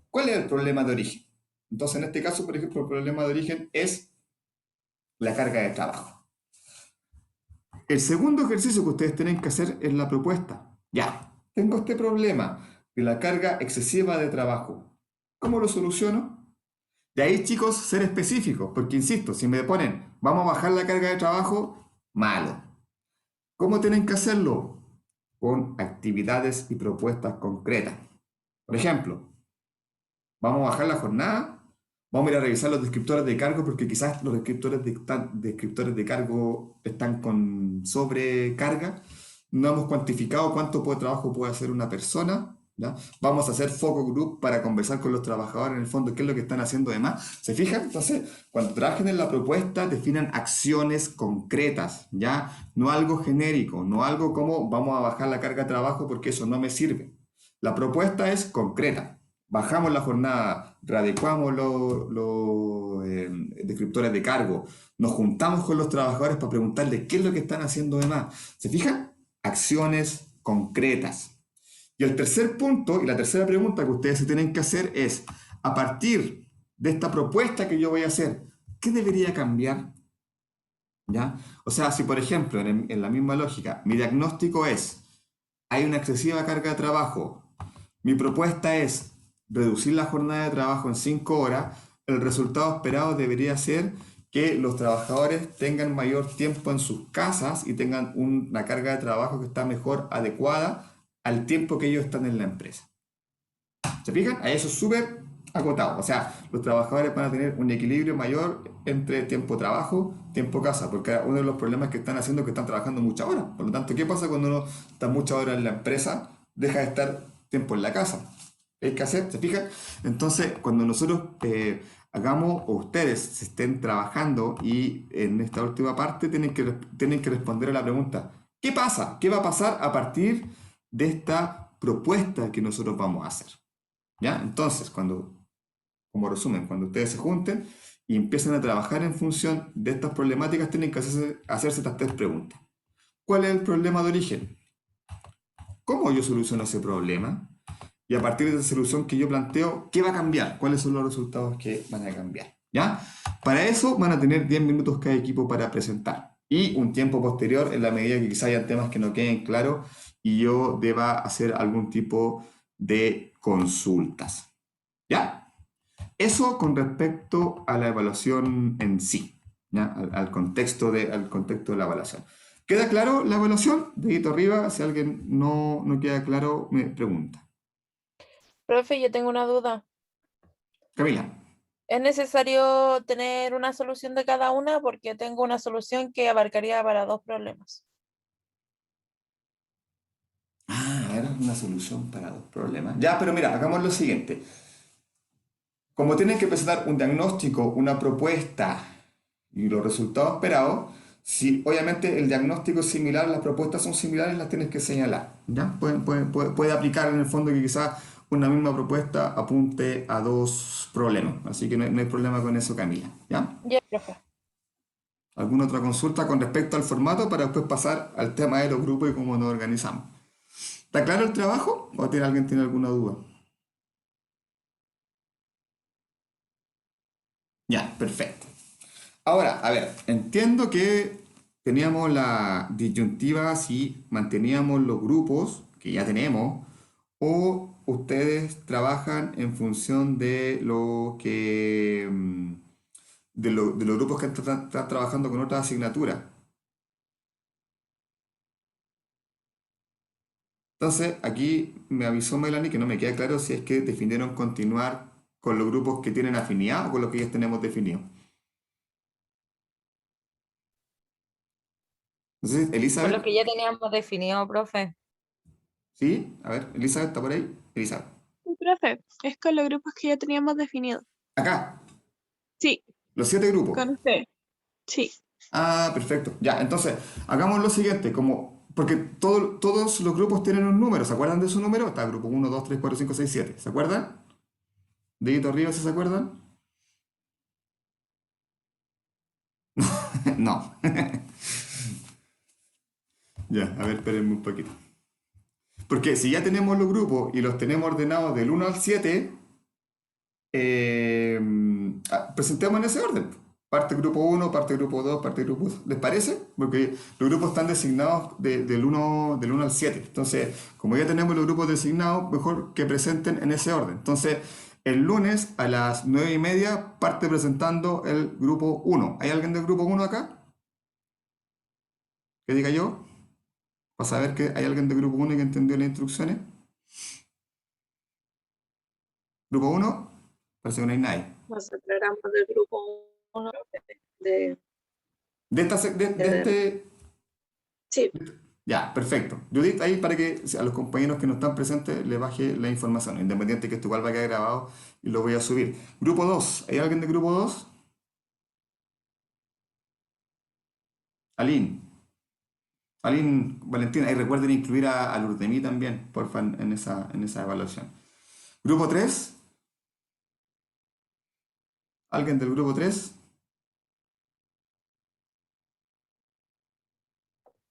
S1: ¿cuál es el problema de origen? Entonces, en este caso, por ejemplo, el problema de origen es la carga de trabajo. El segundo ejercicio que ustedes tienen que hacer es la propuesta. Ya, tengo este problema de la carga excesiva de trabajo. ¿Cómo lo soluciono? De ahí, chicos, ser específicos, porque insisto, si me ponen, vamos a bajar la carga de trabajo, malo. ¿Cómo tienen que hacerlo? Con actividades y propuestas concretas. Por ejemplo, vamos a bajar la jornada, vamos a ir a revisar los descriptores de cargo, porque quizás los descriptores de cargo están con sobrecarga. No hemos cuantificado cuánto trabajo puede hacer una persona. ¿Ya? Vamos a hacer focus group para conversar con los trabajadores en el fondo, qué es lo que están haciendo de más. ¿Se fijan? Entonces, cuando trabajen en la propuesta, definan acciones concretas, ¿ya? No algo genérico, no algo como vamos a bajar la carga de trabajo porque eso no me sirve. La propuesta es concreta. Bajamos la jornada, readecuamos los descriptores de cargo, nos juntamos con los trabajadores para preguntarles qué es lo que están haciendo de más. ¿Se fijan? Acciones concretas. Y el tercer punto y la tercera pregunta que ustedes se tienen que hacer es, a partir de esta propuesta que yo voy a hacer, ¿qué debería cambiar? ¿Ya? O sea, si por ejemplo, en la misma lógica, mi diagnóstico es, hay una excesiva carga de trabajo, mi propuesta es reducir la jornada de trabajo en 5 horas, el resultado esperado debería ser que los trabajadores tengan mayor tiempo en sus casas y tengan una carga de trabajo que está mejor adecuada al tiempo que ellos están en la empresa. ¿Se fijan? A eso es súper acotado. O sea, los trabajadores van a tener un equilibrio mayor entre tiempo-trabajo, tiempo-casa, porque uno de los problemas que están haciendo es que están trabajando muchas horas. Por lo tanto, ¿qué pasa cuando uno está muchas horas en la empresa? Deja de estar tiempo en la casa. Hay que hacer, ¿se fijan? Entonces, cuando nosotros hagamos, o ustedes estén trabajando y en esta última parte tienen que responder a la pregunta, ¿qué pasa? ¿Qué va a pasar a partir de esta propuesta que nosotros vamos a hacer? ¿Ya? Entonces, como resumen, cuando ustedes se junten y empiezan a trabajar en función de estas problemáticas, tienen que hacerse estas 3 preguntas. ¿Cuál es el problema de origen? ¿Cómo yo soluciono ese problema? Y a partir de esa solución que yo planteo, ¿qué va a cambiar? ¿Cuáles son los resultados que van a cambiar? ¿Ya? Para eso van a tener 10 minutos cada equipo para presentar. Y un tiempo posterior, en la medida que quizá hayan temas que no queden claros y yo deba hacer algún tipo de consultas. ¿Ya? Eso con respecto a la evaluación en sí, ¿ya? Al contexto de la evaluación. ¿Queda claro la evaluación? Dedito arriba, si alguien no queda claro, me pregunta.
S2: Profe, yo tengo una duda.
S1: Camila.
S2: ¿Es necesario tener una solución de cada una? Porque tengo una solución que abarcaría para 2 problemas.
S1: Era una solución para 2 problemas. Ya, pero mira, hagamos lo siguiente. Como tienen que presentar un diagnóstico, una propuesta y los resultados esperados, si obviamente el diagnóstico es similar, las propuestas son similares, las tienes que señalar. ¿Ya? Puede aplicar en el fondo que quizás una misma propuesta apunte a 2 problemas. Así que no hay problema con eso, Camila. ¿Ya?
S2: Ya, profe.
S1: ¿Alguna otra consulta con respecto al formato para después pasar al tema de los grupos y cómo nos organizamos? ¿Está claro el trabajo o alguien tiene alguna duda? Ya, perfecto. Ahora, a ver, entiendo que teníamos la disyuntiva si manteníamos los grupos que ya tenemos o ustedes trabajan en función de lo que de los grupos que están trabajando con otras asignaturas. Entonces, aquí me avisó Melanie que no me queda claro si es que definieron continuar con los grupos que tienen afinidad o con los que ya tenemos definidos. Entonces,
S4: Por
S1: Elizabeth,
S4: lo que ya teníamos definido, profe.
S1: ¿sí? A ver, Elizabeth, ¿está por ahí? Elizabeth.
S8: Sí, profe, es con los grupos que ya teníamos definidos.
S1: Acá,
S8: Sí,
S1: los 7 grupos.
S8: con usted. Sí.
S1: Ah, perfecto. Ya, entonces, hagamos lo siguiente, porque todos los grupos tienen un número, ¿se acuerdan de su número? Está grupo 1, 2, 3, 4, 5, 6, 7, ¿se acuerdan? Dedito arriba, si se acuerdan. No. Ya, a ver, espérenme un poquito. Porque si ya tenemos los grupos y los tenemos ordenados del 1 al 7, presentemos en ese orden. Parte grupo 1, parte grupo 2, parte grupo 2. ¿Les parece? Porque los grupos están designados del 1 al 7. Entonces, como ya tenemos los grupos designados, mejor que presenten en ese orden. Entonces, el lunes a las 9:30 parte presentando el grupo 1. ¿Hay alguien del grupo 1 acá? ¿Qué diga yo? Para saber que hay alguien del grupo 1 que entendió las instrucciones. Grupo 1, parece que no hay nadie.
S7: Nos separamos del grupo 1 de... Sí.
S1: Ya, perfecto. Judith, ahí para que a los compañeros que no están presentes le baje la información, independiente que esto igual va a quedar grabado y lo voy a subir. Grupo 2, ¿hay alguien de grupo 2? Aline, Valentina, y recuerden incluir a Lurdemí también, porfa, en esa evaluación. Grupo 3, ¿alguien del grupo 3?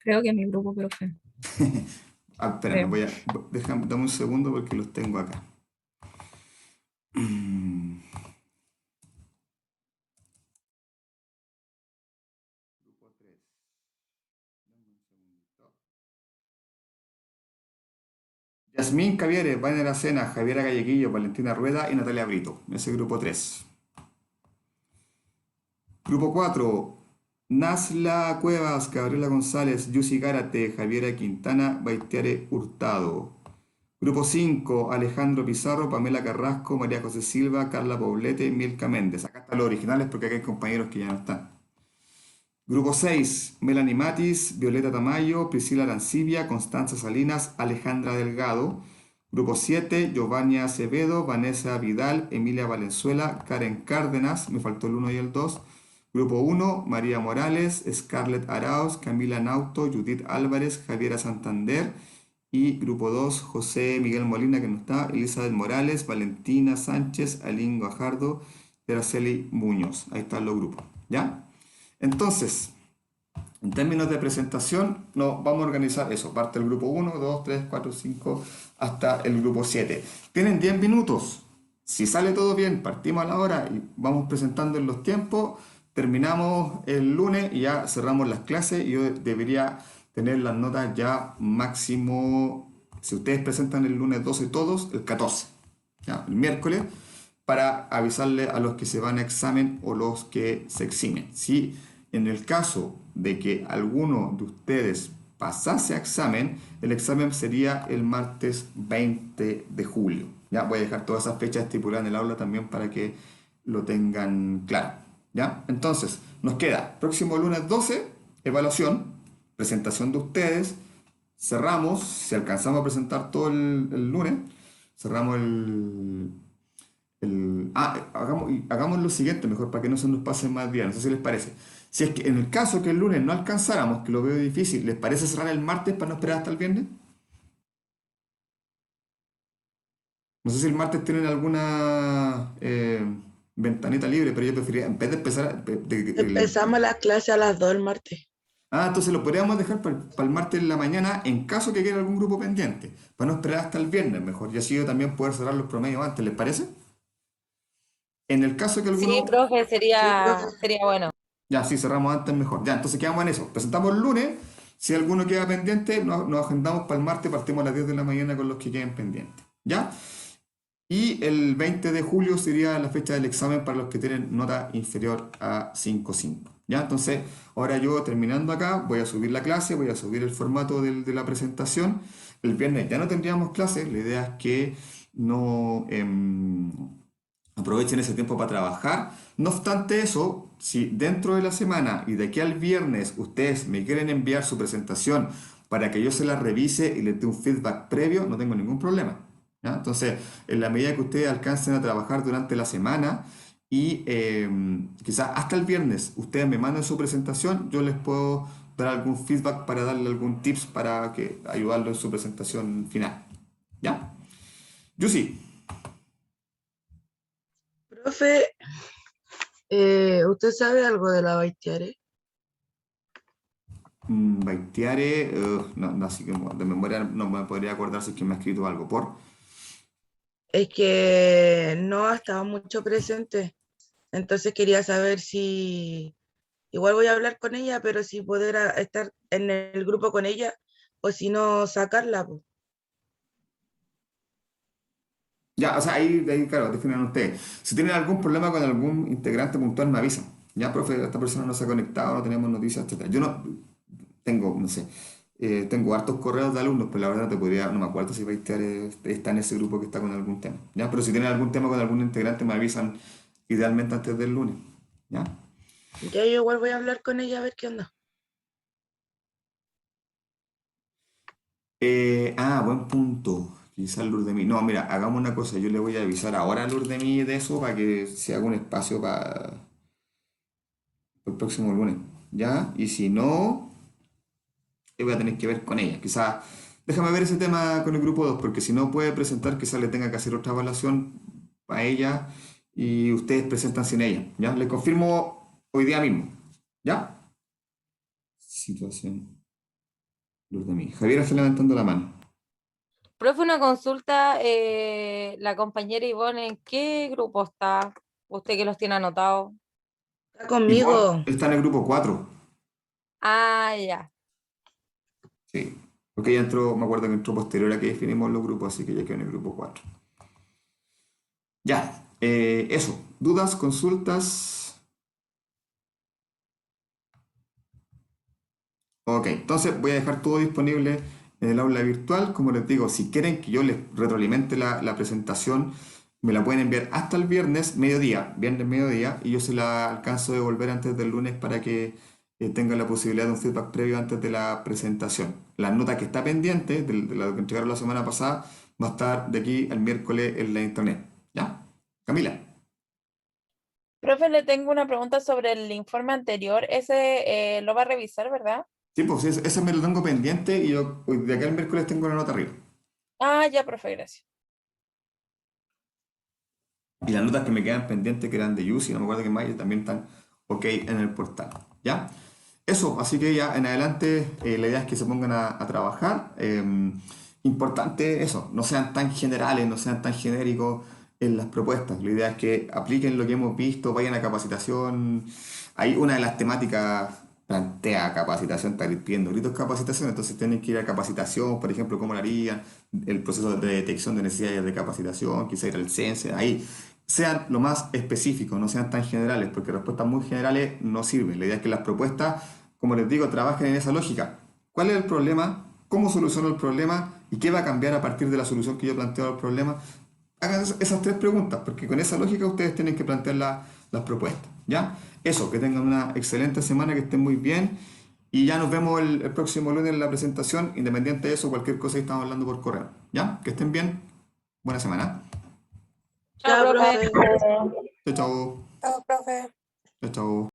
S4: Creo que mi grupo, profe.
S1: Espérame, dame un segundo porque los tengo acá. Grupo 3. Dame un segundito. Yasmín Cavieres, Vainer Acena, Javiera Galleguillo, Valentina Rueda y Natalia Brito. Ese grupo 3. Grupo 4. Nasla Cuevas, Gabriela González, Yusi Gárate, Javiera Quintana, Baitiare Hurtado. Grupo 5, Alejandro Pizarro, Pamela Carrasco, María José Silva, Carla Poblete, Milka Méndez. Acá están los originales porque acá hay compañeros que ya no están. Grupo 6, Melanie Matis, Violeta Tamayo, Priscila Arancibia, Constanza Salinas, Alejandra Delgado. Grupo 7, Giovanni Acevedo, Vanessa Vidal, Emilia Valenzuela, Karen Cárdenas, me faltó el 1 y el 2. Grupo 1, María Morales, Scarlett Arauz, Camila Nauto, Judith Álvarez, Javiera Santander. Y grupo 2, José Miguel Molina, que no está, Elizabeth Morales, Valentina Sánchez, Aline Guajardo, Araceli Muñoz. Ahí están los grupos, ¿ya? Entonces, en términos de presentación, nos vamos a organizar eso. Parte el grupo 1, 2, 3, 4, 5, hasta el grupo 7. Tienen 10 minutos. Si sale todo bien, partimos a la hora y vamos presentando en los tiempos. Terminamos el lunes y ya cerramos las clases y yo debería tener las notas ya máximo, si ustedes presentan el lunes 12 todos, el 14, ¿ya? El miércoles, para avisarle a los que se van a examen o los que se eximen. Si en el caso de que alguno de ustedes pasase a examen, el examen sería el martes 20 de julio. Ya voy a dejar todas esas fechas estipuladas en el aula también para que lo tengan claro. ¿Ya? Entonces, nos queda próximo lunes 12, evaluación, presentación de ustedes, cerramos, si alcanzamos a presentar todo el lunes, cerramos hagamos lo siguiente mejor para que no se nos pasen más días, no sé si les parece. Si es que en el caso que el lunes no alcanzáramos, que lo veo difícil, ¿les parece cerrar el martes para no esperar hasta el viernes? No sé si el martes tienen alguna ventanita libre, pero yo preferiría, en vez de empezar...
S3: Empezamos la clase a las 2 el martes.
S1: Entonces lo podríamos dejar para el martes en la mañana en caso que quede algún grupo pendiente, para no esperar hasta el viernes mejor, y así yo también poder cerrar los promedios antes, ¿les parece? En el caso que alguno...
S4: Sí, profe, sería bueno.
S1: Ya, sí, cerramos antes mejor. Ya, entonces quedamos en eso. Presentamos el lunes, si alguno queda pendiente, nos agendamos para el martes, partimos a las 10 de la mañana con los que queden pendientes. ¿Ya? Y el 20 de julio sería la fecha del examen para los que tienen nota inferior a 5.5. ¿Ya? Entonces, ahora yo terminando acá, voy a subir la clase, voy a subir el formato de la presentación. El viernes ya no tendríamos clases, la idea es que no aprovechen ese tiempo para trabajar. No obstante eso, si dentro de la semana y de aquí al viernes ustedes me quieren enviar su presentación para que yo se la revise y les dé un feedback previo, no tengo ningún problema. ¿Ya? Entonces, en la medida que ustedes alcancen a trabajar durante la semana y quizás hasta el viernes ustedes me manden su presentación, yo les puedo dar algún feedback para darle algún tips para ayudarlo en su presentación final. ¿Ya? Yusi.
S3: Profe, ¿usted sabe algo de la Baitiare?
S1: Baitiare, no, así como de memoria no me podría acordar si es que me ha escrito algo por.
S3: Es que no ha estado mucho presente, entonces quería saber si, igual voy a hablar con ella, pero si poder estar en el grupo con ella o si no sacarla, po.
S1: Ya, o sea, ahí claro, definen ustedes. Si tienen algún problema con algún integrante puntual, me avisan. Ya, profe, esta persona no se ha conectado, no tenemos noticias, etc. Yo no tengo, no sé, tengo hartos correos de alumnos, pero la verdad te podría, no me acuerdo si Baitiar está en ese grupo que está con algún tema. Ya, pero si tienen algún tema con algún integrante, me avisan idealmente antes del lunes. Ya.
S3: Ya yo igual voy a hablar con ella a ver qué onda.
S1: Buen punto. Quizás Lourdemí. No, mira, hagamos una cosa. Yo le voy a avisar ahora a Lourdemí de eso para que se haga un espacio para el próximo lunes. ¿Ya? Y si no, voy a tener que ver con ella. Quizás, déjame ver ese tema con el grupo 2 porque si no puede presentar, quizás le tenga que hacer otra evaluación a ella y ustedes presentan sin ella. ¿Ya? Le confirmo hoy día mismo. ¿Ya? Situación. Lourdemí. Javier está levantando la mano.
S4: Profe, una consulta, la compañera Ivonne, ¿en qué grupo está? Usted que los tiene anotados.
S3: Está conmigo.
S1: Está en el grupo 4.
S4: Ah, ya.
S1: Sí, porque ella entró, me acuerdo que entró posterior a que definimos los grupos, así que ya quedó en el grupo 4. Ya, eso. ¿Dudas, consultas? Ok, entonces voy a dejar todo disponible en el aula virtual. Como les digo, si quieren que yo les retroalimente la presentación, me la pueden enviar hasta el viernes mediodía, y yo se la alcanzo a devolver antes del lunes para que tengan la posibilidad de un feedback previo antes de la presentación. La nota que está pendiente, de la que entregaron la semana pasada, va a estar de aquí al miércoles en la internet. ¿Ya? Camila.
S2: Profe, le tengo una pregunta sobre el informe anterior. Ese lo va a revisar, ¿verdad?
S1: Sí, pues ese me lo tengo pendiente y yo de acá al miércoles tengo la nota arriba.
S2: Ah, ya, profe, gracias.
S1: Y las notas que me quedan pendientes, que eran de Yusi, no me acuerdo qué más, también están ok en el portal. ¿Ya? Eso, así que ya en adelante la idea es que se pongan a trabajar. Importante eso, no sean tan generales, no sean tan genéricos en las propuestas. La idea es que apliquen lo que hemos visto, vayan a capacitación. Hay una de las temáticas plantea capacitación, está pidiendo gritos capacitación, entonces tienen que ir a capacitación, por ejemplo, cómo lo harían, el proceso de detección de necesidades de capacitación, quizá ir al CENSE, ahí sean lo más específicos, no sean tan generales, porque respuestas muy generales no sirven. La idea es que las propuestas, como les digo, trabajen en esa lógica. ¿Cuál es el problema? ¿Cómo soluciono el problema? ¿Y qué va a cambiar a partir de la solución que yo planteo al problema? Hagan esas tres preguntas, porque con esa lógica ustedes tienen que plantear las propuestas. ¿Ya? Eso, que tengan una excelente semana, que estén muy bien. Y ya nos vemos el próximo lunes en la presentación. Independiente de eso, cualquier cosa que estamos hablando por correo. ¿Ya? Que estén bien. Buena semana.
S3: Chao,
S4: Chao, profe.
S3: profe.
S1: Chao, chao.
S2: Chao, profe.
S1: Chao, chao.